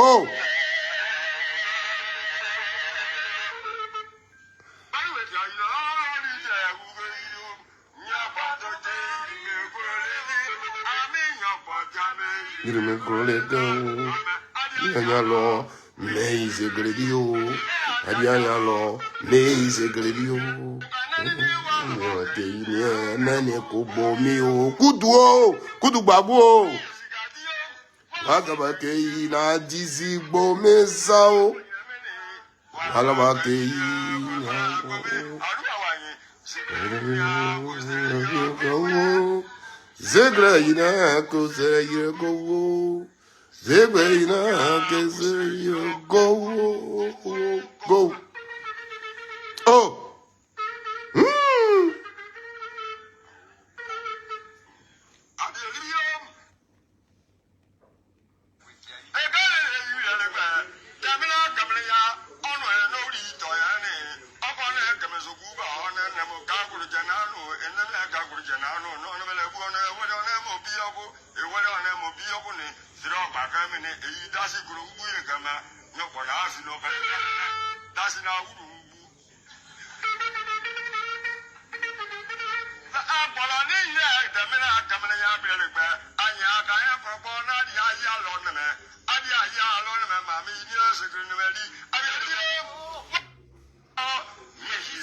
Oh! Kudu babu. Agabake na dizigbo mesao. Alabake Zegre ina ko se ye go. Zegre ina ke se ye go. Go. Oh.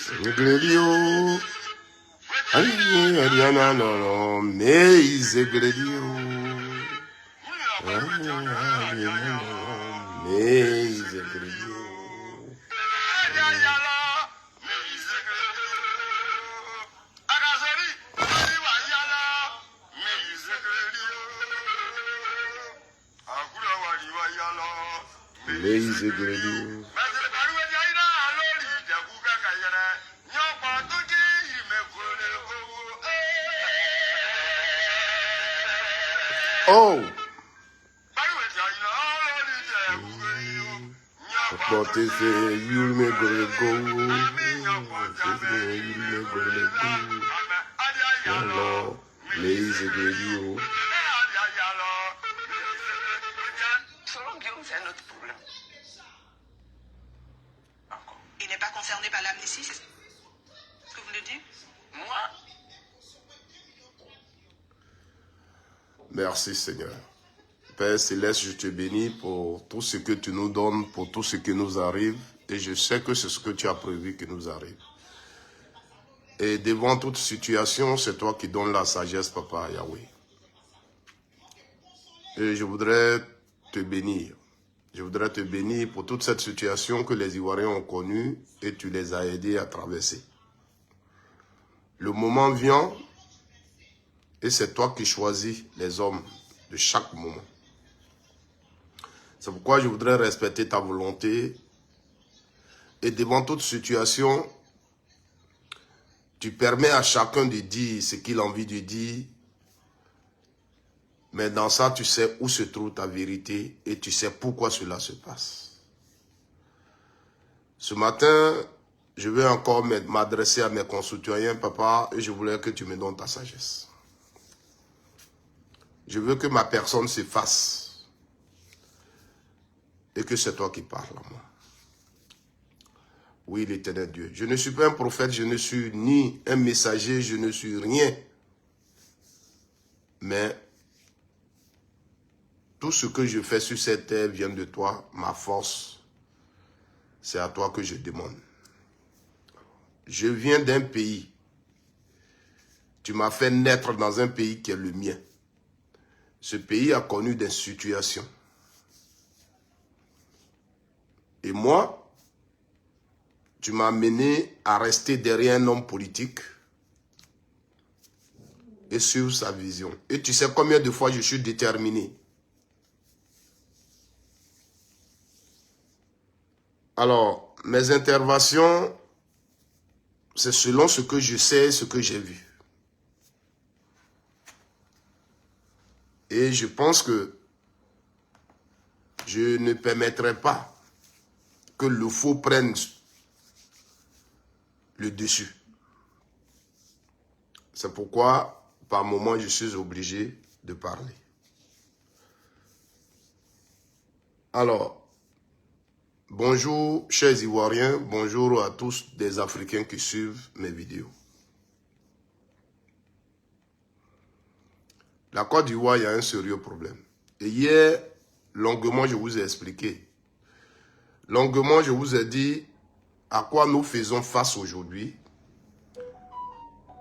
Zegredio. Ariana no me zegredio. Me zegredio. Me zegredio. Oh! But they say you'll make go. Hello, lazy radio. Selon Guillaume, c'est un autre problème. Il n'est pas concerné par l'amnistie, c'est ce que vous le dites? Moi? Merci Seigneur. Père Céleste, je te bénis pour tout ce que tu nous donnes, pour tout ce qui nous arrive. Et je sais que c'est ce que tu as prévu qui nous arrive. Et devant toute situation, c'est toi qui donnes la sagesse, Papa Yahweh. Et je voudrais te bénir. Je voudrais te bénir pour toute cette situation que les Ivoiriens ont connue et tu les as aidés à traverser. Le moment vient et c'est toi qui choisis les hommes de chaque moment. C'est pourquoi je voudrais respecter ta volonté. Et devant toute situation, tu permets à chacun de dire ce qu'il a envie de dire. Mais dans ça, tu sais où se trouve ta vérité et tu sais pourquoi cela se passe. Ce matin, je vais encore m'adresser à mes concitoyens, papa, et je voulais que tu me donnes ta sagesse. Je veux que ma personne s'efface. Et que c'est toi qui parles à moi. Oui, l'Éternel Dieu. Je ne suis pas un prophète, je ne suis ni un messager, je ne suis rien. Mais tout ce que je fais sur cette terre vient de toi, ma force. C'est à toi que je demande. Je viens d'un pays. Tu m'as fait naître dans un pays qui est le mien. Ce pays a connu des situations. Et moi, tu m'as amené à rester derrière un homme politique et sur sa vision. Et tu sais combien de fois je suis déterminé. Alors, mes interventions, c'est selon ce que je sais, ce que j'ai vu. Et je pense que je ne permettrai pas que le faux prenne le dessus. C'est pourquoi, par moments, je suis obligé de parler. Alors, bonjour, chers Ivoiriens, bonjour à tous des Africains qui suivent mes vidéos. La Côte d'Ivoire, il y a un sérieux problème. Et hier, longuement, je vous ai expliqué. Longuement, je vous ai dit à quoi nous faisons face aujourd'hui.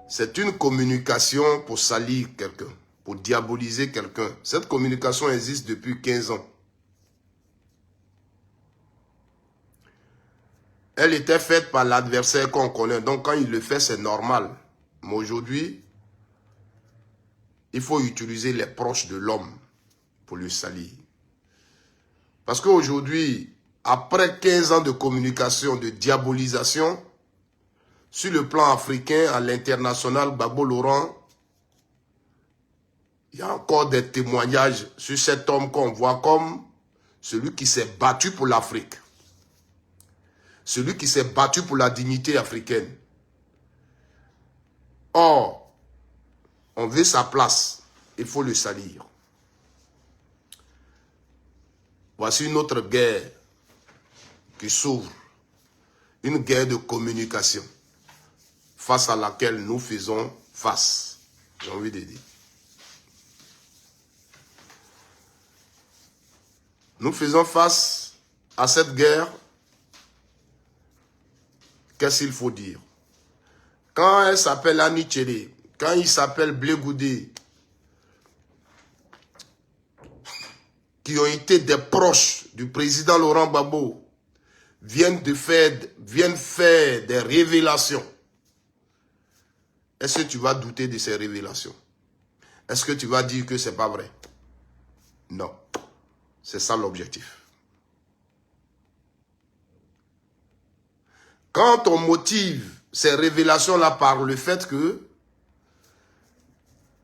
C'est une communication pour salir quelqu'un, pour diaboliser quelqu'un. Cette communication existe depuis 15 ans. Elle était faite par l'adversaire qu'on connaît. Donc quand il le fait, c'est normal. Mais aujourd'hui, il faut utiliser les proches de l'homme pour le salir. Parce qu'aujourd'hui, après 15 ans de communication, de diabolisation, sur le plan africain, à l'international, Gbagbo Laurent, il y a encore des témoignages sur cet homme qu'on voit comme celui qui s'est battu pour l'Afrique. Celui qui s'est battu pour la dignité africaine. Or, on veut sa place, il faut le salir. Voici une autre guerre qui s'ouvre. Une guerre de communication face à laquelle nous faisons face. J'ai envie de dire. Nous faisons face à cette guerre. Qu'est-ce qu'il faut dire? Quand elle s'appelle Annie Tchéré, quand il s'appelle Blé Goudé, qui ont été des proches du président Laurent Gbagbo, viennent faire des révélations. Est-ce que tu vas douter de ces révélations? Est-ce que tu vas dire que ce n'est pas vrai? Non. C'est ça l'objectif. Quand on motive ces révélations-là par le fait que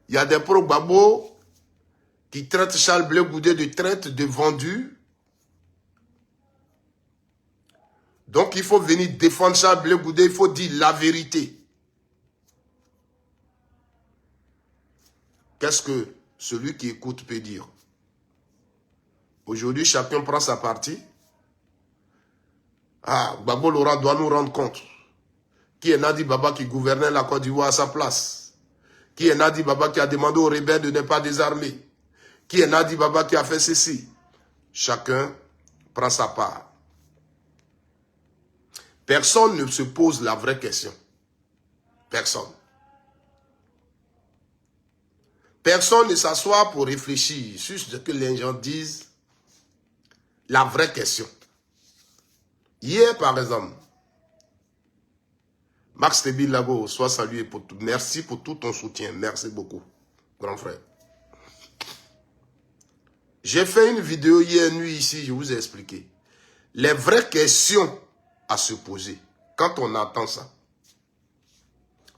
il y a des pro-Gbagbo qui traitent Charles Blé Goudé de traite de vendu. Donc il faut venir défendre Charles Blé Goudé, il faut dire la vérité. Qu'est-ce que celui qui écoute peut dire? Aujourd'hui, chacun prend sa partie. Ah, Gbagbo Laurent doit nous rendre compte. Qui est Nadi Baba qui gouvernait la Côte d'Ivoire à sa place? Qui est Nadi Baba qui a demandé aux rebelles de ne pas désarmer? Qui est Nadi Baba qui a fait ceci? Chacun prend sa part. Personne ne se pose la vraie question. Personne. Personne ne s'assoit pour réfléchir sur ce que les gens disent. La vraie question. Hier, par exemple, Max Tebi Lago, sois salué pour tout. Merci pour tout ton soutien. Merci beaucoup, grand frère. J'ai fait une vidéo hier nuit ici, je vous ai expliqué. Les vraies questions à se poser quand on entend ça.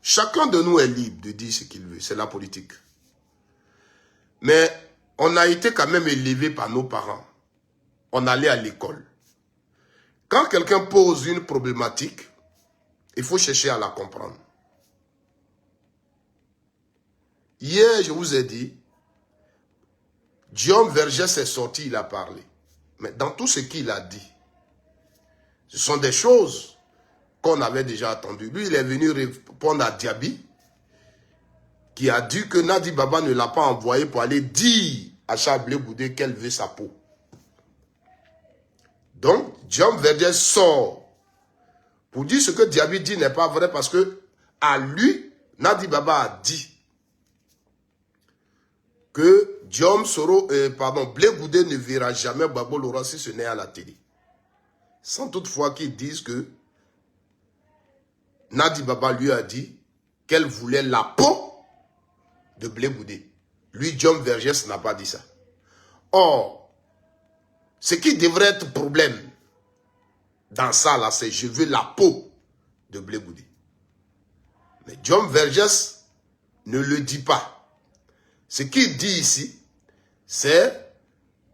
Chacun de nous est libre de dire ce qu'il veut. C'est la politique. Mais on a été quand même élevé par nos parents. On allait à l'école. Quand quelqu'un pose une problématique, il faut chercher à la comprendre. Hier, je vous ai dit, Guillaume Vergès est sorti, il a parlé. Mais dans tout ce qu'il a dit, ce sont des choses qu'on avait déjà attendues. Lui, il est venu répondre à Diaby, qui a dit que Nadi Baba ne l'a pas envoyé pour aller dire à Charles Blé Goudé qu'elle veut sa peau. Donc, Guillaume Vergès sort pour dire ce que Diaby dit n'est pas vrai parce que à lui, Nadi Baba a dit que Blé Goudé ne verra jamais Gbagbo Laurent si ce n'est à la télé. Sans toutefois qu'ils disent que Nadi Baba lui a dit qu'elle voulait la peau de Blé Goudé. Lui, Guillaume Vergès n'a pas dit ça. Or, ce qui devrait être problème dans ça, là, c'est je veux la peau de Blé Goudé. Mais Guillaume Vergès ne le dit pas. Ce qu'il dit ici, c'est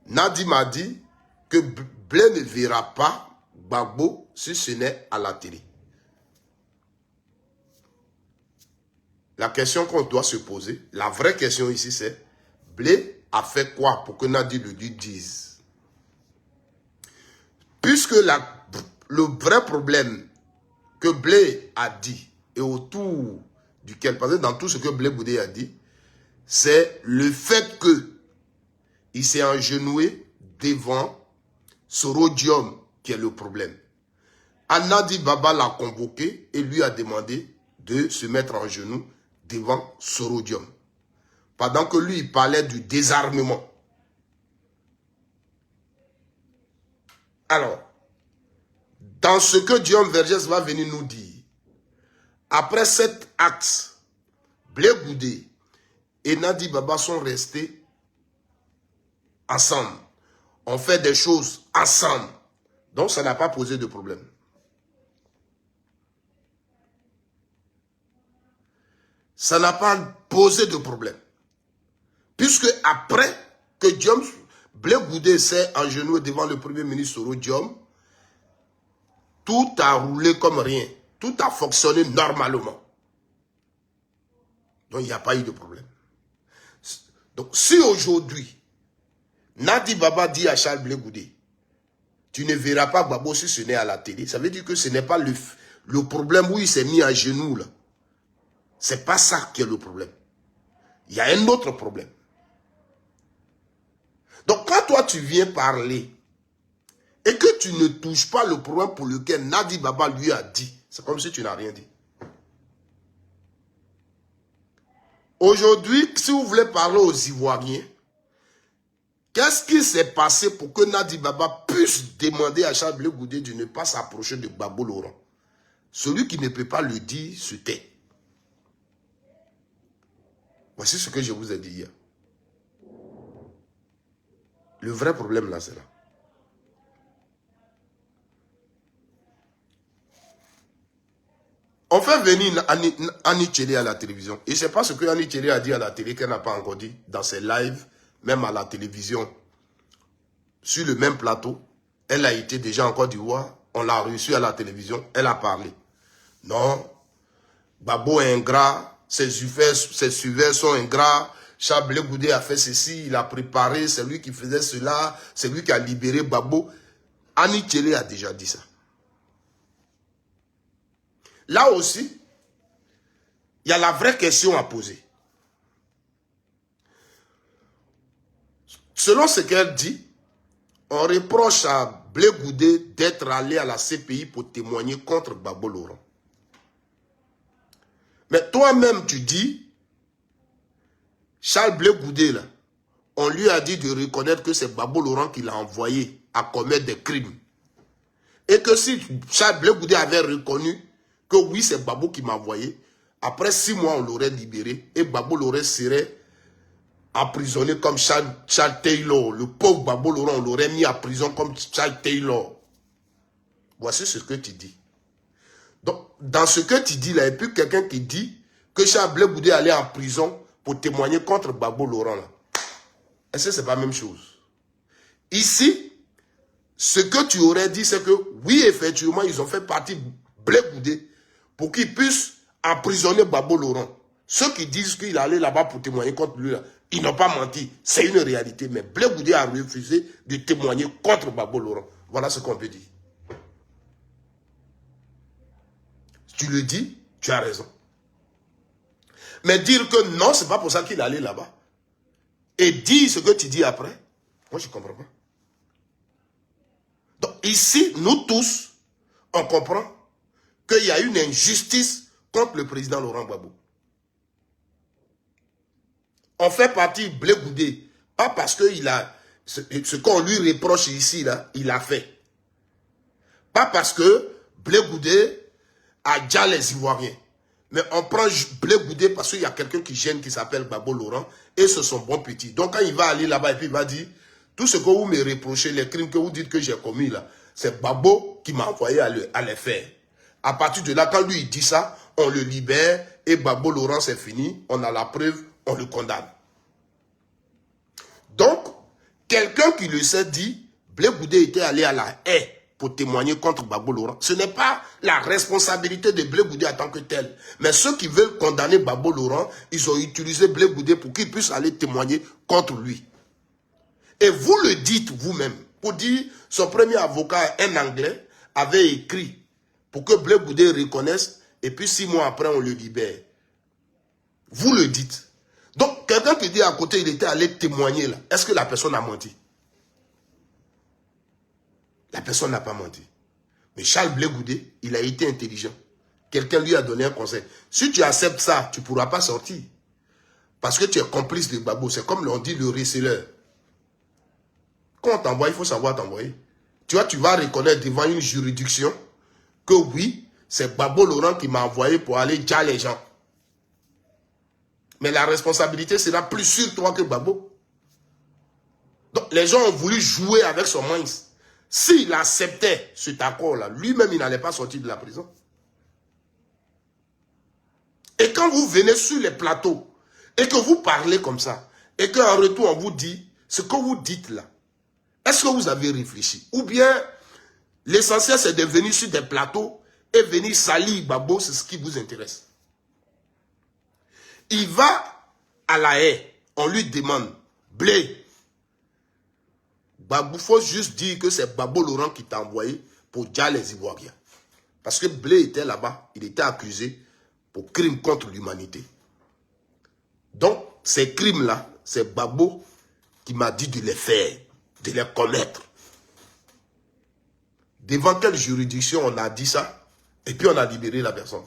Nadi m'a dit que Blé ne verra pas Gbagbo si ce n'est à la télé. La question qu'on doit se poser, la vraie question ici, c'est Blé a fait quoi pour que Nadi le lui dise? Puisque le vrai problème que Blé a dit et autour duquel, parce que dans tout ce que Blé Goudé a dit, c'est le fait que il s'est agenouillé devant Sorodium qui est le problème. Nadi Baba l'a convoqué et lui a demandé de se mettre en genoux devant Sorodium. Pendant que lui, il parlait du désarmement. Alors, dans ce que Guillaume Vergès va venir nous dire, après cet acte, Blé Goudé et Nadi Baba sont restés ensemble. On fait des choses ensemble. Donc, ça n'a pas posé de problème. Ça n'a pas posé de problème. Puisque après que Blé Goudé s'est agenouillé devant le premier ministre Sorodium, tout a roulé comme rien. Tout a fonctionné normalement. Donc, il n'y a pas eu de problème. Donc, si aujourd'hui, Nadi Baba dit à Charles Blé Goudé, tu ne verras pas Gbagbo si ce n'est à la télé, ça veut dire que ce n'est pas le problème où il s'est mis à genoux là. C'est pas ça qui est le problème. Il y a un autre problème. Donc, quand toi, tu viens parler et que tu ne touches pas le problème pour lequel Nadi Baba lui a dit, c'est comme si tu n'as rien dit. Aujourd'hui, si vous voulez parler aux Ivoiriens, qu'est-ce qui s'est passé pour que Nadi Baba puisse demander à Charles Blé Goudé de ne pas s'approcher de Gbagbo Laurent? Celui qui ne peut pas le dire se tait. Voici ce que je vous ai dit hier. Le vrai problème là, c'est là. On fait venir Annie Tchelé à la télévision. Et c'est pas ce que Annie Tchelé a dit à la télé qu'elle n'a pas encore dit dans ses lives, même à la télévision. Sur le même plateau, elle a été déjà en Côte d'Ivoire, on l'a reçue à la télévision, elle a parlé. Non, Gbagbo est ingrat, ses suiveurs sont ingrats, Charles Blé Goudé a fait ceci, il a préparé, c'est lui qui faisait cela, c'est lui qui a libéré Gbagbo. Annie Tchelé a déjà dit ça. Là aussi, il y a la vraie question à poser. Selon ce qu'elle dit, on reproche à Blé Goudé d'être allé à la CPI pour témoigner contre Gbagbo Laurent. Mais toi-même, tu dis, Charles Blé Goudé, là, on lui a dit de reconnaître que c'est Gbagbo Laurent qui l'a envoyé à commettre des crimes. Et que si Charles Blé Goudé avait reconnu que oui, c'est Gbagbo qui m'a envoyé, après 6 mois, on l'aurait libéré et Gbagbo Laurent serait emprisonné comme Charles Taylor. Le pauvre Gbagbo Laurent, on l'aurait mis en prison comme Charles Taylor. Voici ce que tu dis. Donc, dans ce que tu dis là, il y a plus quelqu'un qui dit que Charles Blé Goudé allait en prison pour témoigner contre Gbagbo Laurent là. Est-ce que c'est pas la même chose? Ici, ce que tu aurais dit, c'est que oui, effectivement, ils ont fait partie Blé Goudé pour qu'ils puissent emprisonner Gbagbo Laurent. Ceux qui disent qu'il allait là-bas pour témoigner contre lui, là, Ils n'ont pas menti. C'est une réalité. Mais Blé Goudé a refusé de témoigner contre Gbagbo Laurent. Voilà ce qu'on peut dire. Tu le dis, tu as raison. Mais dire que non, c'est pas pour ça qu'il est allé là-bas. Et dire ce que tu dis après, moi je ne comprends pas. Donc ici, nous tous, on comprend qu'il y a une injustice contre le président Laurent Gbagbo. On fait partie Blé Goudé, pas parce qu'il a ce qu'on lui reproche ici, là, il a fait. Pas parce que Blé Goudé a déjà les Ivoiriens. Mais on prend Blé Goudé parce qu'il y a quelqu'un qui gêne qui s'appelle Gbagbo Laurent et ce sont bons petits. Donc quand il va aller là-bas et puis il va dire tout ce que vous me reprochez, les crimes que vous dites que j'ai commis là, c'est Gbagbo qui m'a envoyé à les faire. À partir de là, quand lui il dit ça, on le libère et Gbagbo Laurent c'est fini, on a la preuve, on le condamne. Donc, quelqu'un qui le sait dit, Blé Goudé était allé à la haie pour témoigner contre Gbagbo Laurent. Ce n'est pas la responsabilité de Blé Goudé en tant que tel. Mais ceux qui veulent condamner Gbagbo Laurent, ils ont utilisé Blé Goudé pour qu'il puisse aller témoigner contre lui. Et vous le dites vous-même, pour dire, son premier avocat, un Anglais, avait écrit pour que Blé Goudé reconnaisse, et puis 6 mois après, on le libère. Vous le dites. Donc, quelqu'un qui dit à côté, il était allé témoigner là, est-ce que la personne a menti? La personne n'a pas menti. Mais Charles Blé Goudé, il a été intelligent. Quelqu'un lui a donné un conseil. Si tu acceptes ça, tu ne pourras pas sortir. Parce que tu es complice de Gbagbo. C'est comme l'on dit le receleur. Quand on t'envoie, il faut savoir t'envoyer. Tu vois, tu vas reconnaître devant une juridiction que oui, c'est Gbagbo Laurent qui m'a envoyé pour aller dire les gens. Mais la responsabilité sera plus sur toi que Gbagbo. Donc les gens ont voulu jouer avec son mind. S'il acceptait cet accord-là, lui-même, il n'allait pas sortir de la prison. Et quand vous venez sur les plateaux, et que vous parlez comme ça, et qu'en retour, on vous dit, ce que vous dites là, est-ce que vous avez réfléchi? Ou bien, l'essentiel, c'est de venir sur des plateaux et venir salir Gbagbo, c'est ce qui vous intéresse. Il va à la haie, on lui demande, Blé, il faut juste dire que c'est Gbagbo Laurent qui t'a envoyé pour dire les Ivoiriens. Parce que Blé était là-bas, il était accusé pour crime contre l'humanité. Donc, ces crimes-là, c'est Gbagbo qui m'a dit de les faire, de les commettre. Devant quelle juridiction on a dit ça? Et puis on a libéré la personne.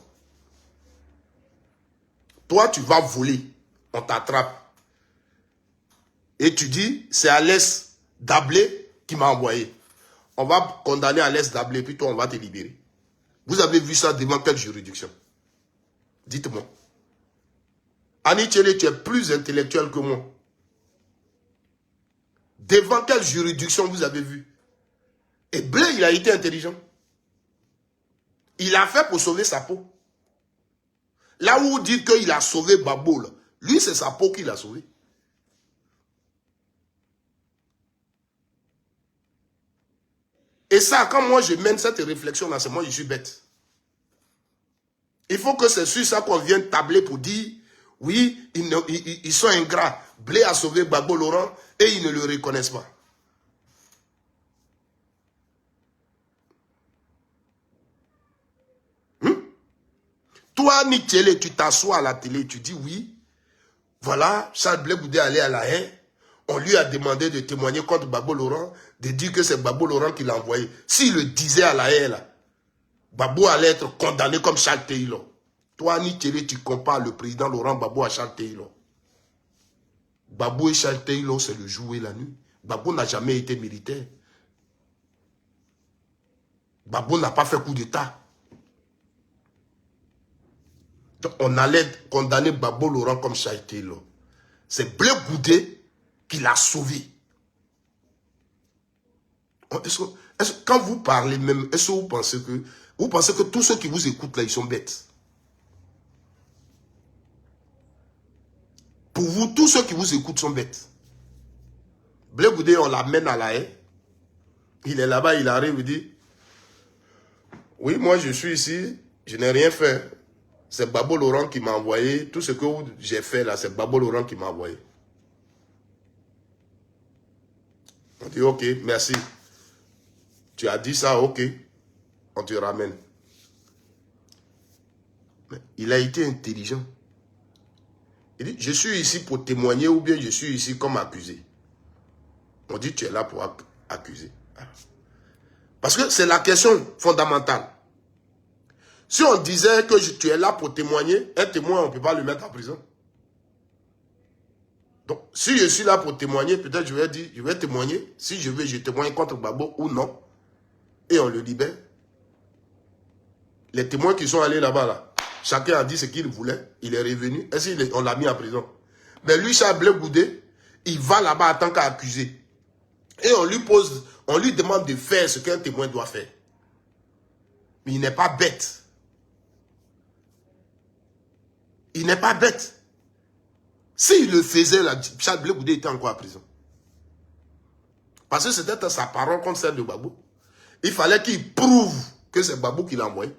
Toi, tu vas voler, on t'attrape. Et tu dis, c'est Alès Dablé qui m'a envoyé. On va condamner Alès Dablé, puis toi, on va te libérer. Vous avez vu ça devant quelle juridiction? Dites-moi. Annie Tchele, tu es plus intellectuel que moi. Devant quelle juridiction vous avez vu? Et Blé, il a été intelligent. Il a fait pour sauver sa peau. Là où vous dites qu'il a sauvé Gbagbo, là, lui, c'est sa peau qu'il a sauvé. Et ça, quand moi je mène cette réflexion-là, c'est moi je suis bête. Il faut que c'est sur ça qu'on vienne tabler pour dire, oui, ils sont ingrats. Blé a sauvé Gbagbo Laurent et ils ne le reconnaissent pas. Toi, Nichele, tu t'assois à la télé, tu dis oui, voilà, Charles Blé Goudé allait à la haie, on lui a demandé de témoigner contre Gbagbo Laurent, de dire que c'est Gbagbo Laurent qui l'a envoyé. S'il le disait à la haie, là, Gbagbo allait être condamné comme Charles Taylor. Toi, Nichele, tu compares le président Laurent Gbagbo à Charles Taylor. Gbagbo et Charles Taylor, c'est le jour et la nuit. Gbagbo n'a jamais été militaire. Gbagbo n'a pas fait coup d'État. On allait condamner Gbagbo Laurent comme Charles Taylor. C'est Blé Goudé qui l'a sauvé. Quand vous parlez même, est-ce que vous pensez que tous ceux qui vous écoutent là, ils sont bêtes? Pour vous, tous ceux qui vous écoutent sont bêtes. Blé Goudé, on l'amène à la haie. Il est là-bas, il arrive, il dit, oui, moi je suis ici, je n'ai rien fait. C'est Gbagbo Laurent qui m'a envoyé. Tout ce que j'ai fait là, c'est Gbagbo Laurent qui m'a envoyé. dit, ok, merci. Tu as dit ça, ok. On te ramène. Mais il a été intelligent. Il dit, je suis ici pour témoigner ou bien je suis ici comme accusé. On dit, tu es là pour accuser. Parce que c'est la question fondamentale. Si on disait que tu es là pour témoigner, un témoin, on ne peut pas le mettre en prison. Donc, si je suis là pour témoigner, peut-être je vais dire, je vais témoigner. Si je veux, je témoigne contre Gbagbo ou non. Et on le libère. Les témoins qui sont allés là-bas, là, chacun a dit ce qu'il voulait. Il est revenu. Et on l'a mis en prison. Mais lui, Charles Blé Goudé, il va là-bas en tant qu'accusé. Et on lui demande de faire ce qu'un témoin doit faire. Mais il n'est pas bête. Il n'est pas bête. S'il le faisait, là, Charles Blé Goudé était encore en prison. Parce que c'était sa parole contre celle de Gbagbo. Il fallait qu'il prouve que c'est Gbagbo qui l'a envoyé.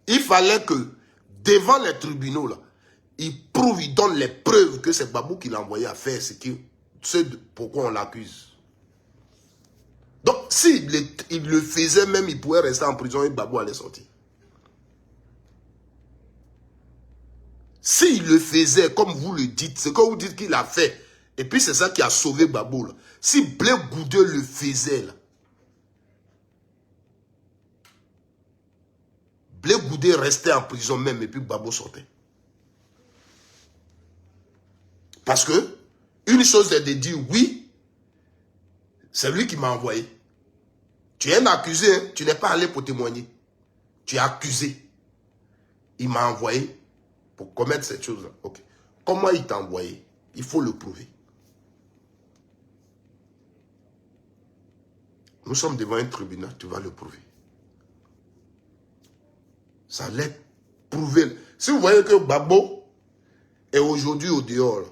Il fallait que, devant les tribunaux, là, il prouve, il donne les preuves que c'est Gbagbo qui l'a envoyé à faire ce pourquoi on l'accuse. Donc, s'il le faisait même, il pourrait rester en prison et Gbagbo allait sortir. S'il le faisait, comme vous le dites, c'est que vous dites qu'il a fait, et puis c'est ça qui a sauvé Gbagbo, là. Si Blé Goudé le faisait, là, Blé Goudé restait en prison même, et puis Gbagbo sortait. Parce que, une chose est de dire, oui, c'est lui qui m'a envoyé. Tu es un accusé, hein? Tu n'es pas allé pour témoigner. Tu es accusé. Il m'a envoyé pour commettre cette chose-là. Okay. Comment il t'a envoyé? Il faut le prouver. Nous sommes devant un tribunal, tu vas le prouver. Ça allait prouver. Si vous voyez que Gbagbo est aujourd'hui au dehors,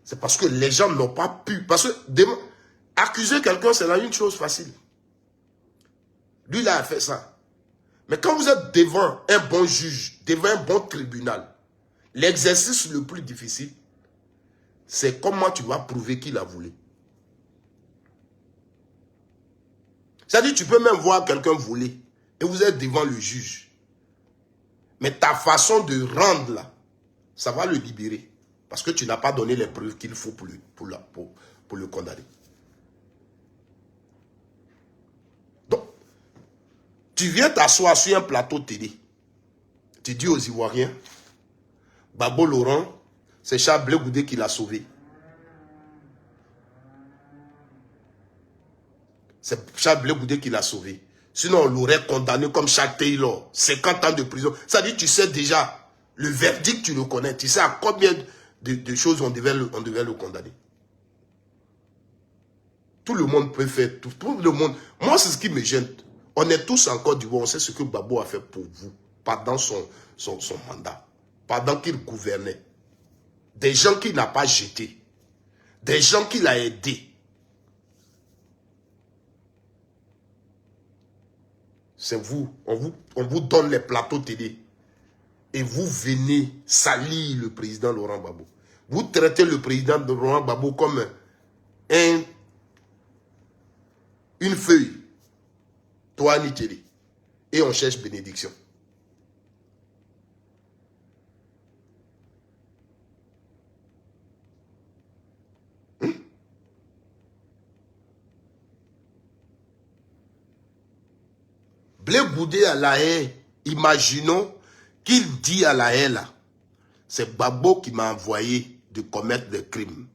c'est parce que les gens n'ont pas pu. Parce que accuser quelqu'un, c'est là une chose facile. Lui, il a fait ça. Mais quand vous êtes devant un bon juge, devant un bon tribunal, l'exercice le plus difficile, c'est comment tu vas prouver qu'il a voulu. C'est-à-dire, tu peux même voir quelqu'un voler et vous êtes devant le juge. Mais ta façon de rendre là, ça va le libérer. Parce que tu n'as pas donné les preuves qu'il faut pour le condamner. Donc, tu viens t'asseoir sur un plateau télé. Tu dis aux Ivoiriens, Gbagbo Laurent, c'est Charles Blé Goudé qui l'a sauvé. C'est Charles Blé Goudé qui l'a sauvé. Sinon, on l'aurait condamné comme Charles Taylor. 50 ans de prison. Ça dit, tu sais déjà, le verdict, tu le connais. Tu sais à combien de choses on devait le condamner. Tout le monde peut faire tout. Tout le monde. Moi, c'est ce qui me gêne. On est tous en Côte d'Ivoire. On sait ce que Gbagbo a fait pour vous pendant son mandat. Pendant qu'il gouvernait. Des gens qu'il n'a pas jetés. Des gens qu'il a aidés. C'est vous. On vous donne les plateaux télé. Et vous venez salir le président Laurent Gbagbo. Vous traitez le président Laurent Gbagbo comme une feuille. Toi, Nicheli. Et on cherche bénédiction. Blé Goudé à la haie, imaginons qu'il dit à la haie là, c'est Gbagbo qui m'a envoyé de commettre des crimes.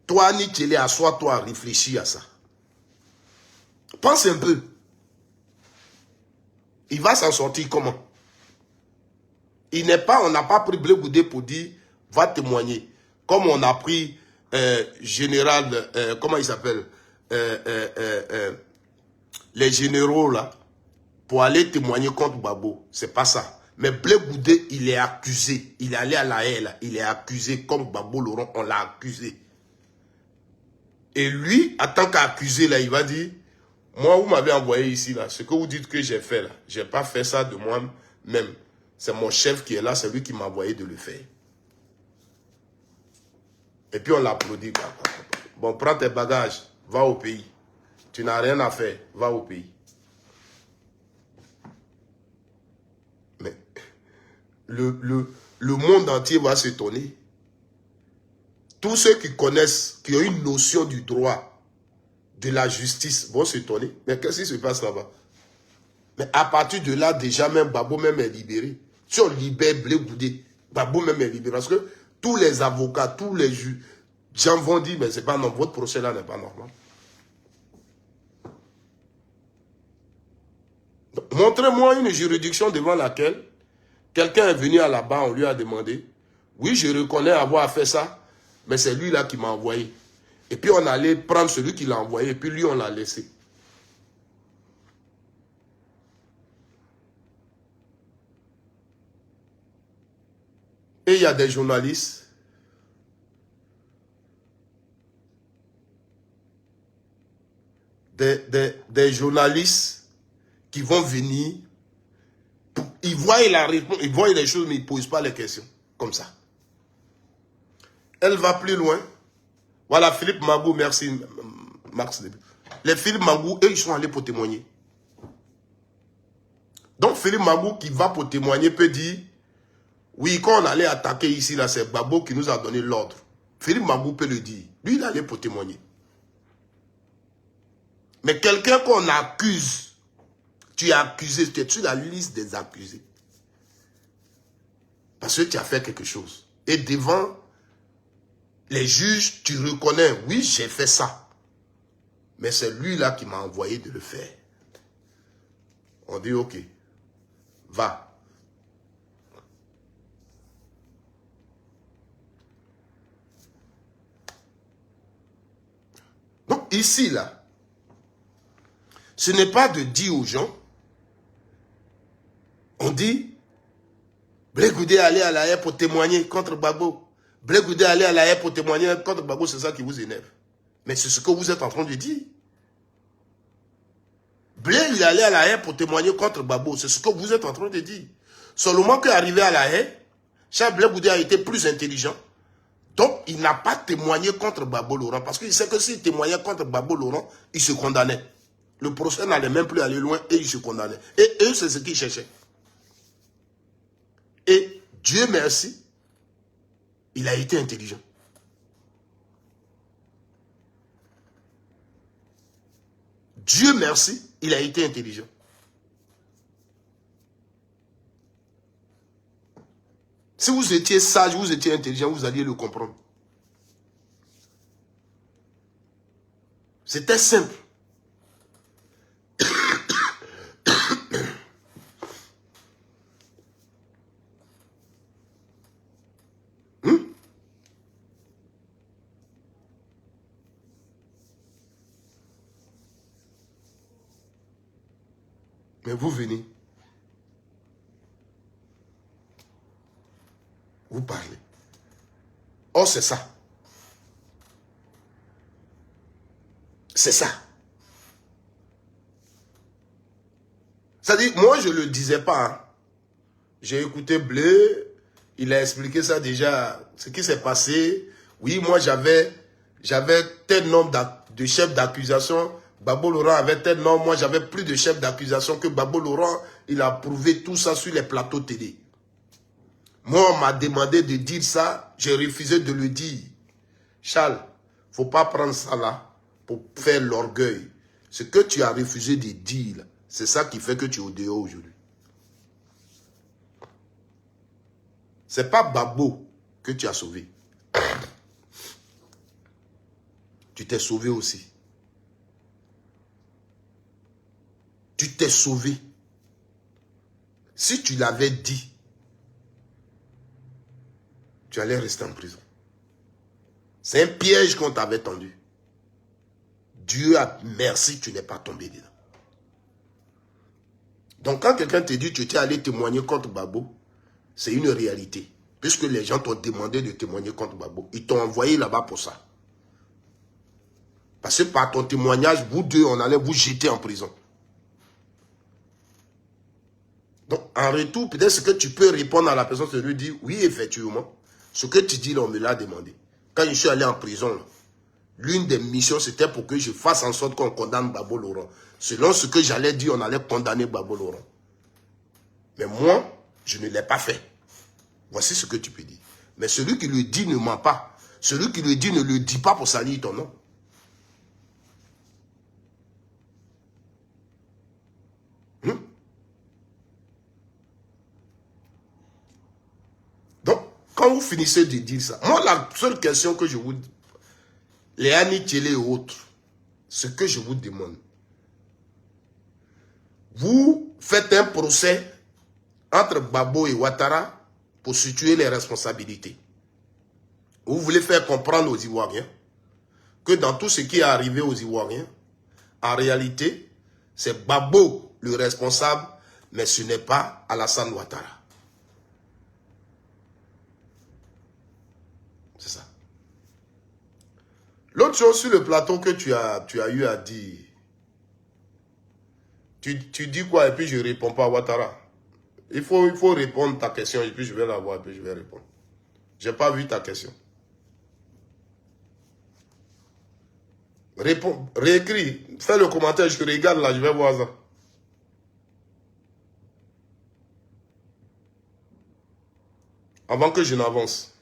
Toi, Nicheli, assois-toi, réfléchis à ça. Pense un peu. Il va s'en sortir comment? On n'a pas pris Blé Goudé pour dire, va témoigner. Comme on a pris général, comment il s'appelle, les généraux là, pour aller témoigner contre Gbagbo. C'est pas ça. Mais Blé Goudé, il est accusé. Il est allé à la haie là, il est accusé comme Gbagbo Laurent, on l'a accusé. Et lui, en tant qu'accusé là, il va dire, Moi, vous m'avez envoyé ici, là. Ce que vous dites que j'ai fait, là. Je n'ai pas fait ça de moi-même. C'est mon chef qui est là, c'est lui qui m'a envoyé de le faire. Et puis on l'applaudit. Bon, prends tes bagages, va au pays. Tu n'as rien à faire, va au pays. Mais le monde entier va s'étonner. Tous ceux qui connaissent, qui ont une notion du droit, de la justice, vont s'étonner. Mais qu'est-ce qui se passe là-bas? Mais à partir de là, déjà même Babo même est libéré. Si on libère Blé Goudé, Babo même est libéré. Parce que tous les avocats, tous les gens vont dire, mais c'est pas normal, votre procès là n'est pas normal. Montrez-moi une juridiction devant laquelle quelqu'un est venu à la barre, on lui a demandé, oui, je reconnais avoir fait ça, mais c'est lui là qui m'a envoyé. Et puis on allait prendre celui qui l'a envoyé, et puis lui on l'a laissé. Et il y a des journalistes des journalistes qui vont venir, ils voient la réponse, ils voient les choses, mais ils ne posent pas les questions. Comme ça. Elle va plus loin. Voilà, Philippe Magou, merci, Max. Les Philippe Magou, eux, ils sont allés pour témoigner. Donc, Philippe Magou qui va pour témoigner peut dire, oui, quand on allait attaquer ici, là, c'est Babo qui nous a donné l'ordre. Philippe Magou peut le dire. Lui, il allait pour témoigner. Mais quelqu'un qu'on accuse, tu es accusé, tu es sur la liste des accusés. Parce que tu as fait quelque chose. Et devant les juges, tu reconnais, oui, j'ai fait ça. Mais c'est lui-là qui m'a envoyé de le faire. On dit, ok, va. Donc ici, là, ce n'est pas de dire aux gens, on dit, Blé Goudé allait à la haie pour témoigner contre Babo. Blé Goudé allait à la haie pour témoigner contre Babo, c'est ça qui vous énerve. Mais c'est ce que vous êtes en train de dire. Blé, il allait à la haie pour témoigner contre Babo, c'est ce que vous êtes en train de dire. Seulement qu'arrivé à la haie, Charles Blé Goudé a été plus intelligent. Donc, il n'a pas témoigné contre Babo Laurent. Parce qu'il sait que s'il témoignait contre Babo Laurent, il se condamnait. Le procès n'allait même plus aller loin et il se condamnait. Et eux, c'est ce qu'ils cherchaient. Et Dieu merci, il a été intelligent. Dieu merci, il a été intelligent. Si vous étiez sage, vous étiez intelligent, vous alliez le comprendre. C'était simple. Mais vous venez. Vous parlez. Oh, c'est ça. C'est ça. C'est-à-dire, moi, je ne le disais pas. Hein. J'ai écouté Bleu, il a expliqué ça déjà, ce qui s'est passé. Oui, moi, j'avais tel nombre de chefs d'accusation. Babo Laurent avait tel nombre. Moi, j'avais plus de chefs d'accusation que Babo Laurent. Il a prouvé tout ça sur les plateaux télé. Moi, on m'a demandé de dire ça. J'ai refusé de le dire. Charles, il ne faut pas prendre ça là pour faire l'orgueil. Ce que tu as refusé de dire, c'est ça qui fait que tu es au dehors aujourd'hui. Ce n'est pas Babo que tu as sauvé. Tu t'es sauvé aussi. Tu t'es sauvé. Si tu l'avais dit, tu allais rester en prison. C'est un piège qu'on t'avait tendu. Dieu a merci, tu n'es pas tombé dedans. Donc quand quelqu'un te dit que tu étais allé témoigner contre Babo, c'est une réalité. Puisque les gens t'ont demandé de témoigner contre Babo. Ils t'ont envoyé là-bas pour ça. Parce que par ton témoignage, vous deux, on allait vous jeter en prison. Donc, en retour, peut-être ce que tu peux répondre à la personne, c'est de lui dire, oui, effectivement, ce que tu dis, là, on me l'a demandé. Quand je suis allé en prison, l'une des missions, c'était pour que je fasse en sorte qu'on condamne Gbagbo Laurent. Selon ce que j'allais dire, on allait condamner Gbagbo Laurent. Mais moi, je ne l'ai pas fait. Voici ce que tu peux dire. Mais celui qui le dit ne ment pas. Celui qui le dit ne le dit pas pour salir ton nom. Donc, quand vous finissez de dire ça, moi, la seule question que je vous dis, les Annie Tchele et autres, ce que je vous demande, vous faites un procès entre Gbagbo et Ouattara pour situer les responsabilités. Vous voulez faire comprendre aux Ivoiriens que dans tout ce qui est arrivé aux Ivoiriens, en réalité, c'est Gbagbo le responsable, mais ce n'est pas Alassane Ouattara. C'est ça. L'autre chose sur le plateau que tu as eu à dire, tu dis quoi et puis je ne réponds pas à Ouattara. Il faut répondre à ta question et puis je vais la voir et puis je vais répondre. Je n'ai pas vu ta question. Réponds, réécris, fais le commentaire, je te regarde là, je vais voir ça. Avant que je n'avance.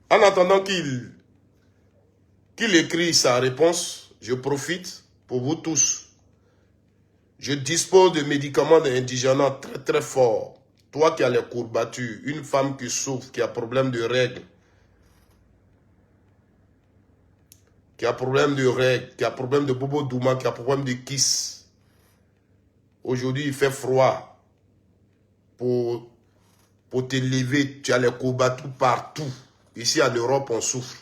En attendant qu'il écrit sa réponse, je profite pour vous tous. Je dispose de médicaments indigènes très très forts. Toi qui as les courbatures, une femme qui souffre, qui a problème de règles, qui a problème de règles, qui a problème de bobo douma, qui a problème de kiss. Aujourd'hui, il fait froid. Pour te lever, tu as les courbatures partout. Ici en Europe, on souffre.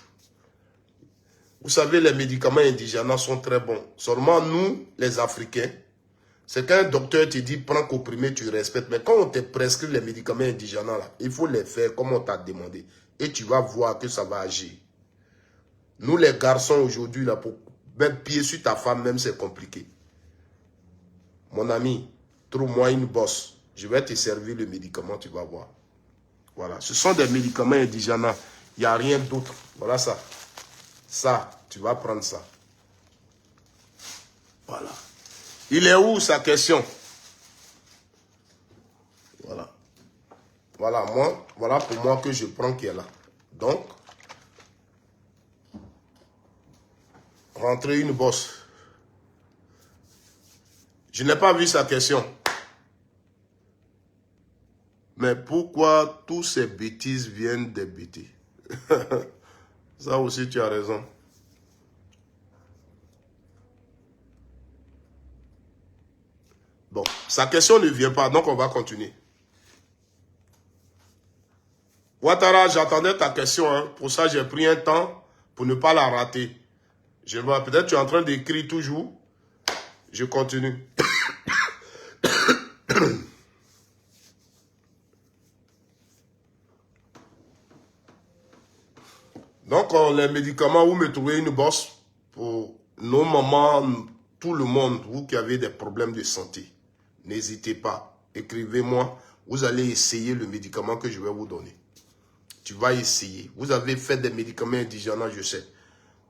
Vous savez, les médicaments indigènes sont très bons. Seulement nous, les Africains, c'est qu'un docteur te dit, prends comprimé, tu respectes. Mais quand on te prescrit les médicaments indigènes, là, il faut les faire comme on t'a demandé. Et tu vas voir que ça va agir. Nous, les garçons, aujourd'hui, là, pour mettre pied sur ta femme, même, c'est compliqué. Mon ami, trouve-moi une bosse. Je vais te servir le médicament, tu vas voir. Voilà. Ce sont des médicaments indigènes. Il n'y a rien d'autre. Voilà ça. Ça, tu vas prendre ça. Voilà. Il est où sa question? Voilà. Voilà, voilà pour moi que je prends qui est là. Donc, rentrer une bosse. Je n'ai pas vu sa question. Mais pourquoi toutes ces bêtises viennent des bêtises? Ça aussi, tu as raison. Bon, sa question ne vient pas, donc on va continuer. Ouattara, j'attendais ta question. Hein. Pour ça, j'ai pris un temps pour ne pas la rater. Je vois, peut-être tu es en train d'écrire toujours. Je continue. Donc, les médicaments, vous me trouvez une bosse pour nos mamans, tout le monde, vous qui avez des problèmes de santé. N'hésitez pas, écrivez-moi. Vous allez essayer le médicament que je vais vous donner. Tu vas essayer. Vous avez fait des médicaments indigènes, je sais.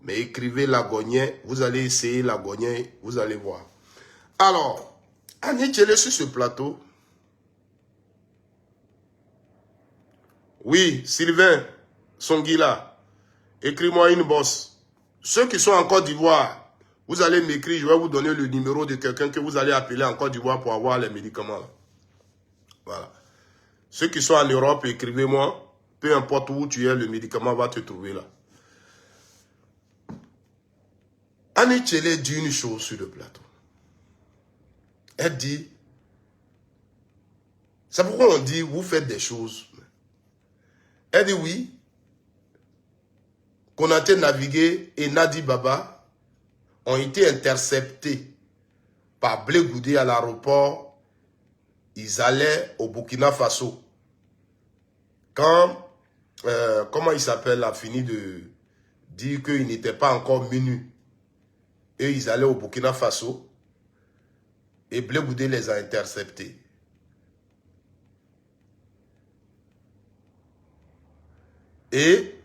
Mais écrivez l'agonien, vous allez essayer l'agonien, vous allez voir. Alors, Annie Tchele sur ce plateau. Oui, Sylvain Songuila. Écris-moi une bosse. Ceux qui sont en Côte d'Ivoire, vous allez m'écrire, je vais vous donner le numéro de quelqu'un que vous allez appeler en Côte d'Ivoire pour avoir les médicaments. Voilà. Ceux qui sont en Europe, écrivez-moi. Peu importe où tu es, le médicament va te trouver là. Annie Tchele dit une chose sur le plateau. Elle dit, c'est pourquoi on dit, vous faites des choses. Elle dit oui. Konaté Navigué et Nadi Baba ont été interceptés par Blé Goudé à l'aéroport. Ils allaient au Burkina Faso. Quand comment il s'appelle, a fini de dire qu'il n'était pas encore minuit. Et ils allaient au Burkina Faso. Et Blé Goudé les a interceptés. Et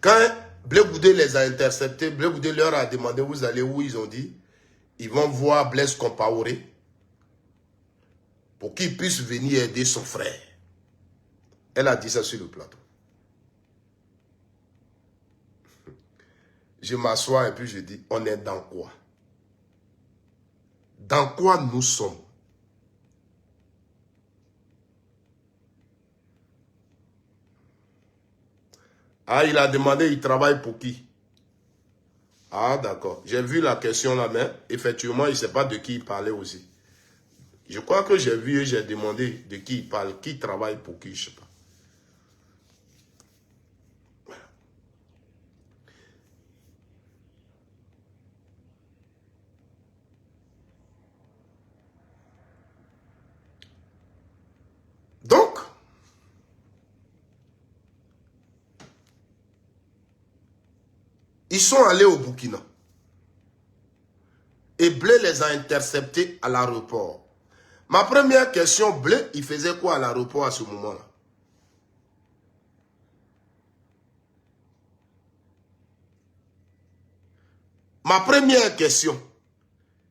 quand Blé Goudé les a interceptés, Blé Goudé leur a demandé vous allez où. Ils ont dit, ils vont voir Blaise Compaoré pour qu'il puisse venir aider son frère. Elle a dit ça sur le plateau. Je m'assois et puis je dis, on est dans quoi? Dans quoi nous sommes? Ah, il a demandé, il travaille pour qui? Ah, d'accord. J'ai vu la question là, mais effectivement, il ne sait pas de qui il parlait aussi. Je crois que j'ai vu et j'ai demandé de qui il parle, qui travaille pour qui, je ne sais pas. Voilà. Donc, ils sont allés au Burkina. Et Blé les a interceptés à l'aéroport. Ma première question, Blé, il faisait quoi à l'aéroport à ce moment-là? Ma première question,